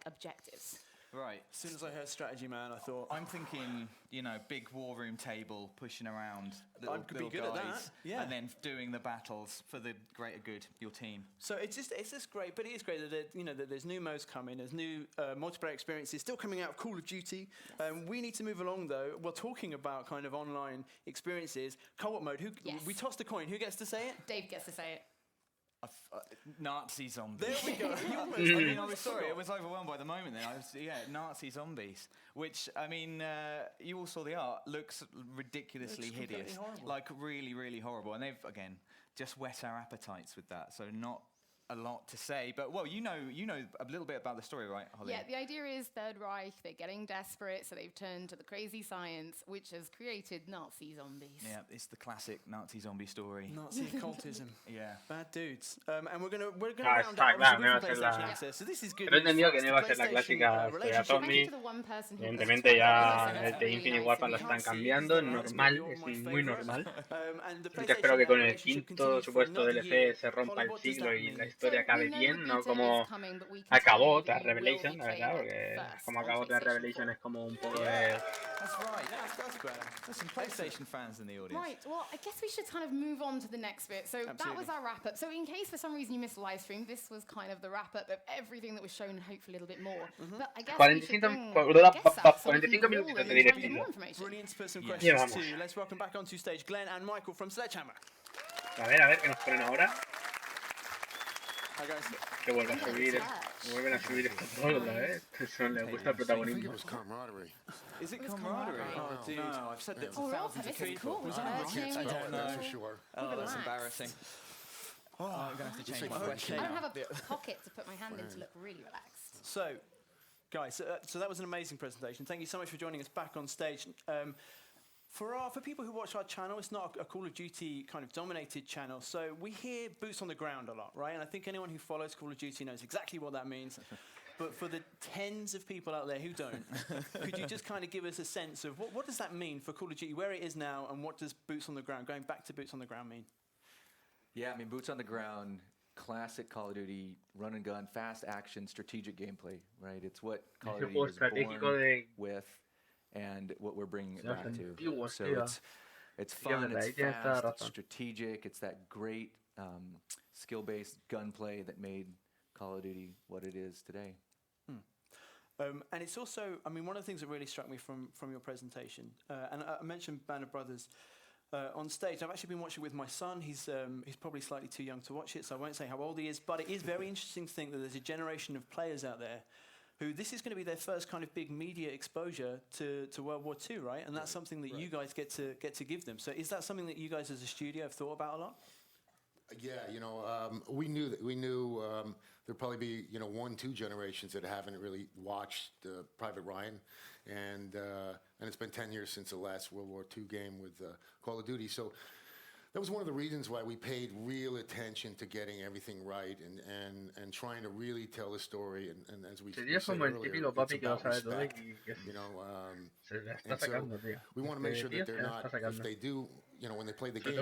objectives. Right. As soon as I heard strategy, man, I thought... I'm thinking, big war room table, pushing around little be good guys, at that. Yeah. And then doing the battles for the greater good, your team. So it's just great, but it is great that that there's new modes coming, there's new multiplayer experiences still coming out of Call of Duty. We need to move along though. We're talking about kind of online experiences, co-op mode. We tossed a coin. Who gets to say it? Dave gets to say it. Nazi zombies. There we go. I mean, I was sorry, I was overwhelmed by the moment then. Nazi zombies. Which, I mean, you all saw the art. Looks ridiculously hideous. Like, really, really horrible. And they've, again, just whet our appetites with that. So not a lot to say, but well, you know a little bit about the story, right, Holly? Yeah, the idea is Third Reich, they're getting desperate, so they've turned to the crazy science, which has created Nazi zombies. Yeah, it's the classic Nazi zombie story. Nazi occultism. Yeah. Bad dudes. And we're gonna round out PlayStation Access. So this is good. Pero he entendido que no iba a ser la clásica historia zombie. Evidentemente ya de Infinite Warfare la están cambiando, normal, es muy normal. Así que espero que con el quinto supuesto DLC se rompa el siglo y la historia acabe bien, no como acabó tras Revelation, la verdad, porque como acabó tras Revelation es como un poco de... That's right. That's great. There's some PlayStation fans in the audience. Right, well, I guess we should kind of move on to the next bit. So that was our wrap-up. So in case for some reason you missed the live stream, this was kind of the wrap-up of everything that was shown, and hopefully a little bit more. But I guess 45 minutitos de directillo. Brilliant to put some questions too. Let's welcome back onto stage Glenn and Michael from Sledgehammer. A ver, ¿qué nos ponen ahora? Que vuelven a subir esto todo otra vez. Eso le gusta el protagonismo. Is it camaraderie? Oh, dude. No, I've said that to thousands of people. Was that I don't know. Oh, that's embarrassing. Oh, I'm going to have to change my question. I don't have a pocket to put my hand in to look really relaxed. So, guys, so that was an amazing presentation. Thank you so much for joining us back on stage. For people who watch our channel, it's not a Call of Duty kind of dominated channel, so we hear boots on the ground a lot, right? And I think anyone who follows Call of Duty knows exactly what that means. But for the tens of people out there who don't, could you just kind of give us a sense of what does that mean for Call of Duty, where it is now, and what does boots on the ground, going back to boots on the ground, mean? Yeah, I mean, boots on the ground, classic Call of Duty, run and gun, fast action, strategic gameplay, right? It's what Call of Duty was born with. And what we're bringing it back to. So it's fun, it's fast, it's strategic, it's that great skill-based gunplay that made Call of Duty what it is today. And it's also, I mean, one of the things that really struck me from your presentation, and I mentioned Band of Brothers on stage. I've actually been watching with my son. He's probably slightly too young to watch it, so I won't say how old he is, but it is very interesting to think that there's a generation of players out there who this is going to be their first kind of big media exposure to World War II, right? And that's something that you guys get to give them. So is that something that you guys as a studio have thought about a lot? Yeah, we knew there'd probably be 1-2 generations that haven't really watched Private Ryan, and it's been 10 years since the last World War II game with Call of Duty. So that was one of the reasons why we paid real attention to getting everything right and trying to really tell the story. And as we said earlier, it's about respect, and so we want to make sure that they're not, if they do, when they play the game,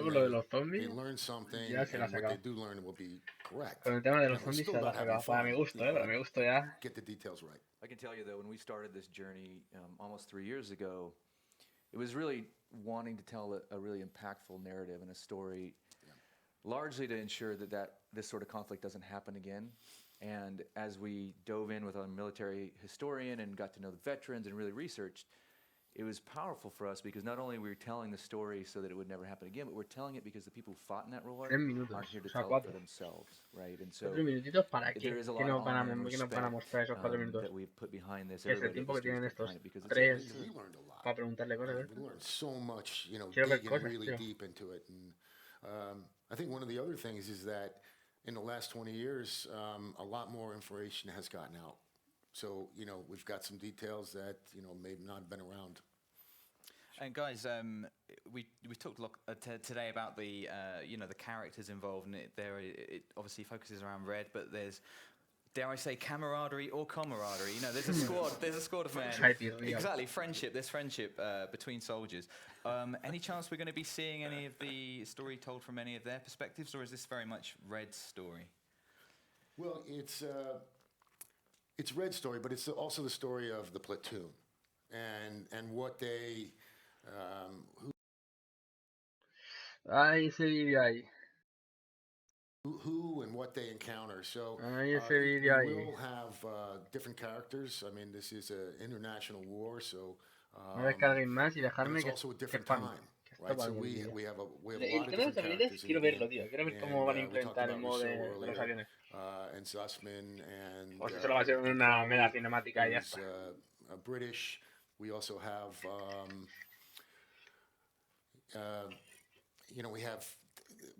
they learn something, and what they do learn will be correct. Con el tema de los zombies se la ha sacado. Para mi gusto, para mi gusto ya. Get the details right. I can tell you, though, when we started this journey almost 3 years ago, it was really wanting to tell a really impactful narrative and a story, largely to ensure that this sort of conflict doesn't happen again. And as we dove in with a military historian and got to know the veterans and really researched, it was powerful for us because not only were we telling the story so that it would never happen again, but we're telling it because the people who fought in that war aren't here to tell it for themselves, right? And so there is a lot of honor and respect that we've put behind this. Everybody behind it because we learned a lot. We learned so much, digging really deep into it. And I think one of the other things is that in the last 20 years, a lot more information has gotten out. So, we've got some details that, may not have been around. And guys, we talked a lot today about the the characters involved in it. It obviously focuses around Red, but there's, dare I say, camaraderie or camaraderie. There's a squad. There's a squad of men. Exactly, friendship. There's friendship between soldiers. Any chance we're going to be seeing any of the story told from any of their perspectives, or is this very much Red's story? Well, it's Red's story, but it's also the story of the platoon and what they who and what they encounter. So we'll have different characters. I mean, this is an international war, so it's also a different time. right? So we have a lot El of tema de los different aviones characters in quiero the verlo, game. tío. Quiero ver And, cómo van a we talked implementar el about modo Rousseau de los earlier, aviones. and Zussman, and O si solo va a ser una mera cinemática y ya está. British. We also have,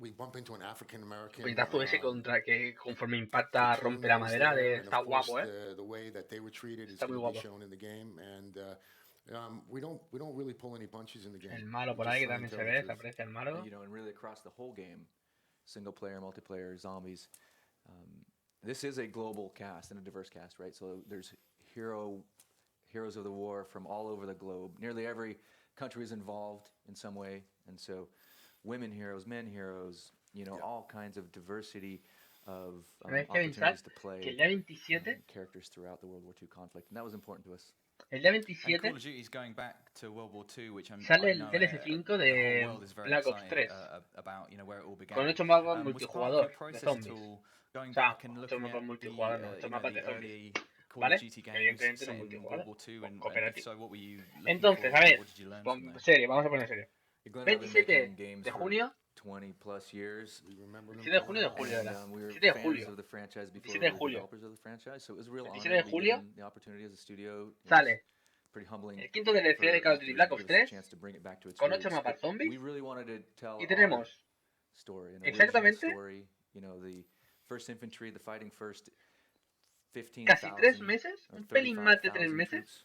we bump into an African American. Pintazo ese contra que conforme impacta rompe la madera, está guapo, The way that they were treated is está muy going to be guapo. shown in the game, and we don't really pull any punches in the game. El malo por ahí que también se ve, se aprecia el malo. You know, and really across the whole game, single player, multiplayer, zombies. This is a global cast and a diverse cast, right? So there's heroes of the war from all over the globe. Nearly every country is involved in some way, and so women heroes, men heroes, you know, all kinds of diversity of opportunities to play characters throughout the World War II conflict, and that was important to us. El día And 27 Call of Duty is going back to World War II, which sale I el know DLC 5 the de whole world is very Black Ops excited 3. About, you know, where it all began. Con 8 mapas Was part of multijugador your de process zombies. at all going O sea, back and 8 looking mapas at multijugador, no, 8 the, mapas de the zombies. early Call ¿Vale? of Duty games Evidentemente set no in World multijugador, War II, and cooperativo. so what were you looking Entonces, for? a ver, What did you learn from there? serio, vamos a poner serio. Glenn, I've been 27 making games de for junio. 20 plus years. 27 de junio de julio And, era. we were 27 de fans julio. of the franchise before 27 we de were julio. developers of the franchise, so it was a real honor 27 de to be julio given the opportunity as a studio. Sale Pretty humbling el quinto DLC de Call of Duty Black Ops 3 con 8 mapas zombies. We really wanted to tell Y tenemos story, an exactamente story, you know, the first infantry, the fighting first 15,000 casi 3 meses, un pelín más de 3 meses,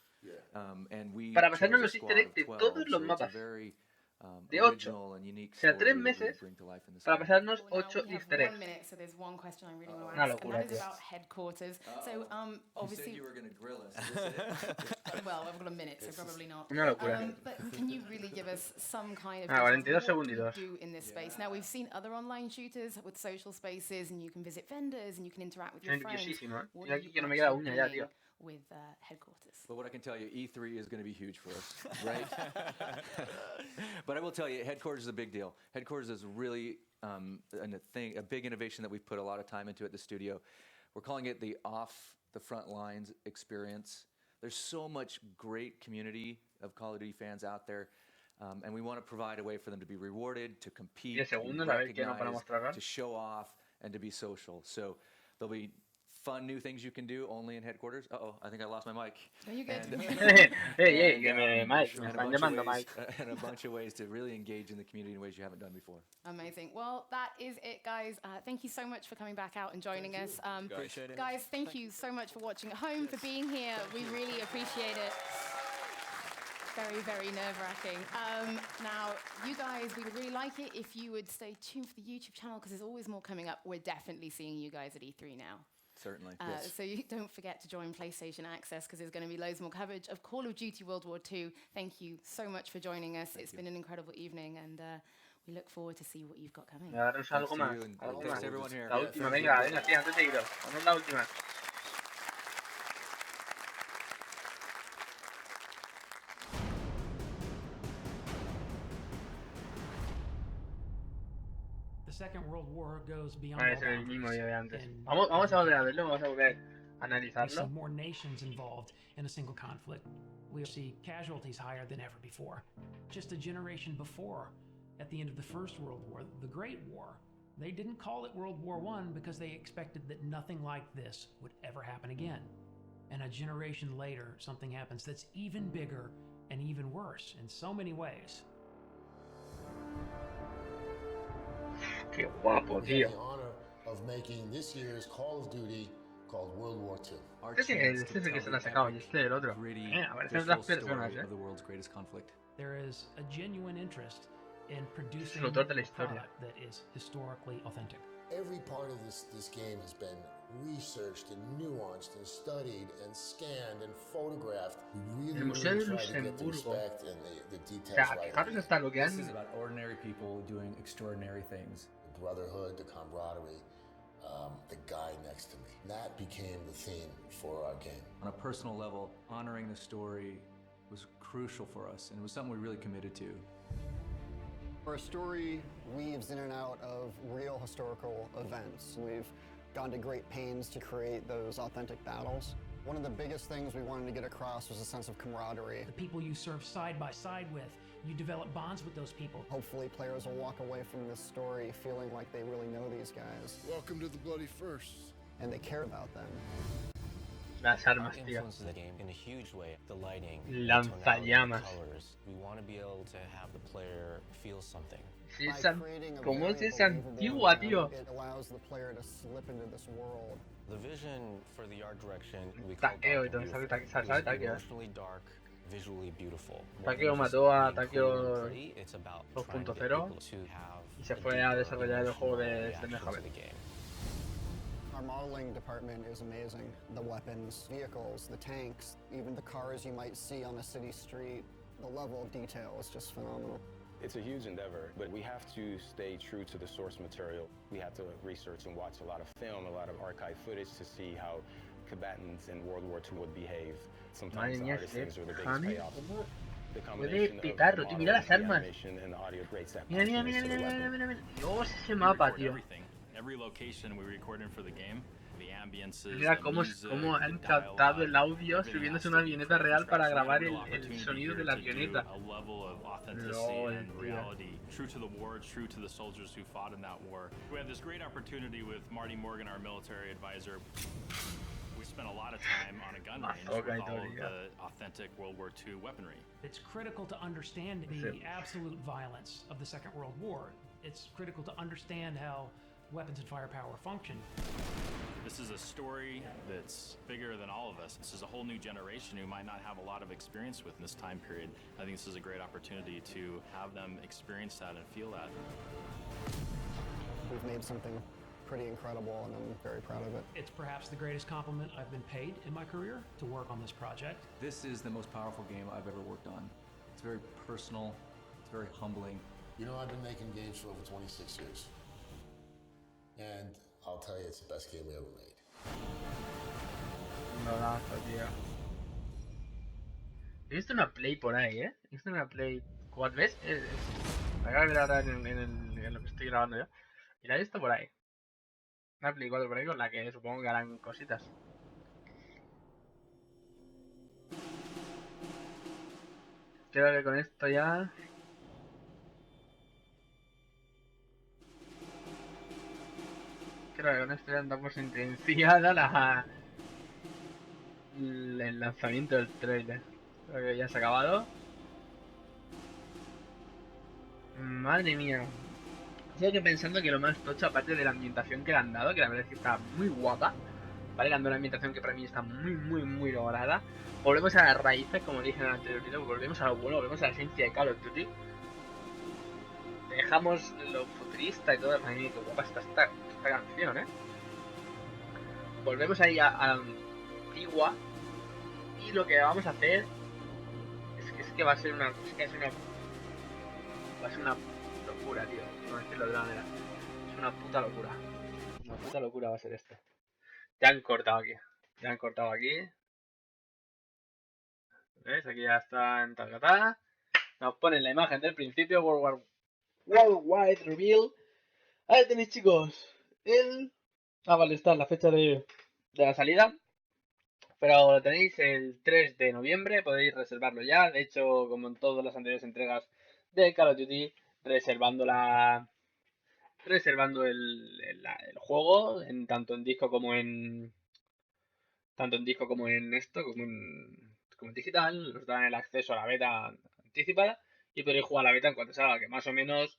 para pasarnos los easter eggs de todos los mapas. De 8, o sea, 3 meses para pasarnos 8 easter eggs. Una locura, tío. Headquarters. So, obviously, you were going to grill us. well, I've got a minute, so probably not. Una locura. But can you really give us some kind of 42 what segunditos. you do in this space? Now, we've seen other online shooters with social spaces, and you can visit vendors, and you can interact with your friends. What Y are aquí you que no me queda actually uña ya, bringing tío. with headquarters? But what I can tell you, E3 is going to be huge for us, right? But I will tell you, headquarters is a big deal. Headquarters is really a big innovation that we've put a lot of time into at the studio. We're calling it the off the front lines experience. There's so much great community of Call of Duty fans out there, and we want to provide a way for them to be rewarded, to compete, to be recognized, to show off, and to be social. So there'll be fun new things you can do only in headquarters. Uh-oh, I think I lost my mic. No, you're good. Hey, Mike, me están llamando Mike. And a bunch of ways to really engage in the community in ways you haven't done before. Amazing. Well, that is it, guys. Thank you so much for coming back out and joining us. Appreciate it. Guys, thank you so much for watching at home, for being here. We really appreciate it. Very, very nerve-wracking. Now, you guys, we would really like it if you would stay tuned for the YouTube channel, because there's always more coming up. We're definitely seeing you guys at E3 now. Certainly, yes. So you don't forget to join PlayStation Access, because there's going to be loads more coverage of Call of Duty World War II. Thank you so much for joining us. It's been an incredible evening, and we look forward to see what you've got coming. Daros algo más. Thanks to everyone here. La última, venga, sí, antes de iros. Vamos la última. The Second World War goes beyond Ah, all es el mismo boundaries, día de antes. and Vamos a volver a verlo, vamos a volver a we see analizarlo. more nations involved in a single conflict. We see casualties higher than ever before. Just a generation before, at the end of the First World War, the Great War, they didn't call it World War I because they expected that nothing like this would ever happen again. And a generation later, something happens that's even bigger and even worse in so many ways. Qué guapo, We tío. have the honor of making this year's Call of Duty called World War II. Este es el que se lo ha sacado, y este el otro. Aparecen otras personas, of the world's greatest conflict. There is a genuine interest in producing el autor de la a historia. product that is historically authentic. Every part of this game has been researched and nuanced and studied and scanned and photographed. We El really, Museo de try to get the Luxemburgo. respect and the O details sea, right. fijaros hasta lo que This is han... about ordinary people doing extraordinary things. The brotherhood, the camaraderie, the guy next to me. That became the theme for our game. On a personal level, honoring the story was crucial for us, and it was something we really committed to. Our story weaves in and out of real historical events. We've gone to great pains to create those authentic battles. One of the biggest things we wanted to get across was a sense of camaraderie. The people you serve side by side with, you develop bonds with those people. Hopefully players will walk away from this story feeling like they really know these guys. Welcome to the Bloody First. And they care about them. Las armas, tío. Influences the game in a huge way. The lighting, Lanzallamas. the colors. We want to be able to have the player feel something. Sí, ¿cómo es esa antigua, tío? It allows the player to slip into this world. The vision for the art direction we call Taqueo y todo, sabe taqueo. emotionally dark, visually beautiful. Taqueo mató a Taqueo 2.0 y se fue a desarrollar el juego de MJB. Our modeling department is amazing. The weapons, vehicles, the tanks, even the cars you might see on a city street. The level of detail is just phenomenal. It's a huge endeavor, but we have to stay true to the source material. We have to research and watch a lot of film, a lot of archive footage to see how combatants in World War II would behave. Sometimes the hardest things are the biggest payoffs. The combination of the animation and the audio creates that confidence to the weapon. Dios, ese mapa, tío. Every location we record in for the game, the ambiences, Mira cómo han captado el audio subiéndose una avioneta real para grabar el sonido de la avioneta. True to the war, true to the soldiers who fought in that war. We had this great opportunity with Marty Morgan, our military advisor. We spent a lot of time on a gun range with all of the authentic World War II weaponry. It's critical to understand the absolute violence of the Second World War. It's critical to understand how weapons and firepower function. This is a story that's bigger than all of us. This is a whole new generation who might not have a lot of experience with in this time period. I think this is a great opportunity to have them experience that and feel that. We've made something pretty incredible, and I'm very proud of it. It's perhaps the greatest compliment I've been paid in my career to work on this project. This is the most powerful game I've ever worked on. It's very personal, it's very humbling. You know, I've been making games for over 26 years. And I'll tell you, it's the best game we ever made. No lazo, tío. He visto una Play por ahí, ¿eh? He visto una Play 4, ¿ves? La acabo de ver ahora en lo que estoy grabando yo. Y la he visto por ahí. Una Play 4 por ahí con la que supongo que harán cositas. Creo que con esto ya... Creo que con esto ya andamos sentenciada el lanzamiento del trailer. Creo que ya se ha acabado. Madre mía. Estoy que pensando que lo más tocho, aparte de la ambientación que le han dado, que la verdad es que está muy guapa, ¿vale? Le han dado una ambientación que para mí está muy lograda. Volvemos a las raíces, como dije en el anterior video, volvemos a lo bueno, volvemos a la esencia de Call of Duty. Dejamos lo futurista y todo, madre mía, qué guapa está esta canción, Volvemos ahí a la antigua. Y lo que vamos a hacer es que va a ser una... va a ser una locura, tío. No decirlo de la manera. Es una puta locura. Una puta locura va a ser esto. Ya han cortado aquí. Ya han cortado aquí. ¿Ves? Aquí ya está en Talcatá. Nos ponen la imagen del principio. Worldwide Reveal. Ahí tenéis, chicos. Vale, está la fecha de la salida. Pero lo tenéis el 3 de noviembre. Podéis reservarlo ya. De hecho, como en todas las anteriores entregas de Call of Duty, reservando el juego, tanto en disco como en como en digital. Os dan el acceso a la beta anticipada y podréis jugar la beta en cuanto salga, que más o menos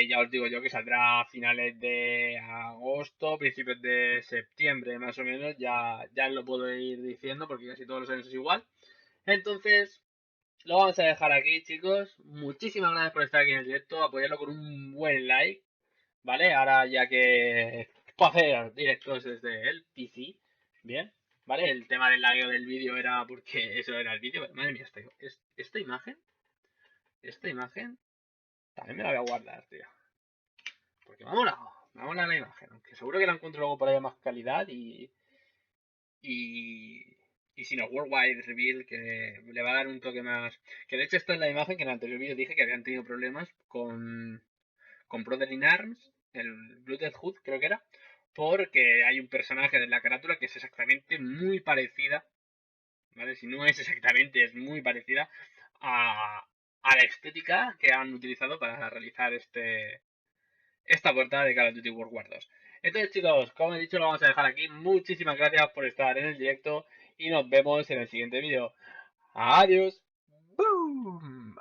ya os digo yo que saldrá a finales de agosto, principios de septiembre, más o menos. Ya lo puedo ir diciendo porque casi todos los años es igual. Entonces lo vamos a dejar aquí, chicos. Muchísimas gracias por estar aquí en el directo. Apoyarlo con un buen like, ¿vale? Ahora ya que puedo hacer directos desde el PC, bien, ¿vale? El tema del lagueo del vídeo era porque eso era el vídeo. Madre mía, esta imagen también me la voy a guardar, tío. Porque me ha molado la imagen. Aunque seguro que la encuentro luego por ahí a más calidad y si no, Worldwide Reveal, que le va a dar un toque más... Que de hecho esta es la imagen que en el anterior vídeo dije que habían tenido problemas con Brother in Arms, el Blooded Hood creo que era, porque hay un personaje de la carátula que es exactamente muy parecida, ¿vale? Si no es exactamente, es muy parecida a la estética que han utilizado para realizar esta portada de Call of Duty World War 2. Entonces, chicos, como he dicho, lo vamos a dejar aquí. Muchísimas gracias por estar en el directo y nos vemos en el siguiente vídeo. Adiós. ¡Boom!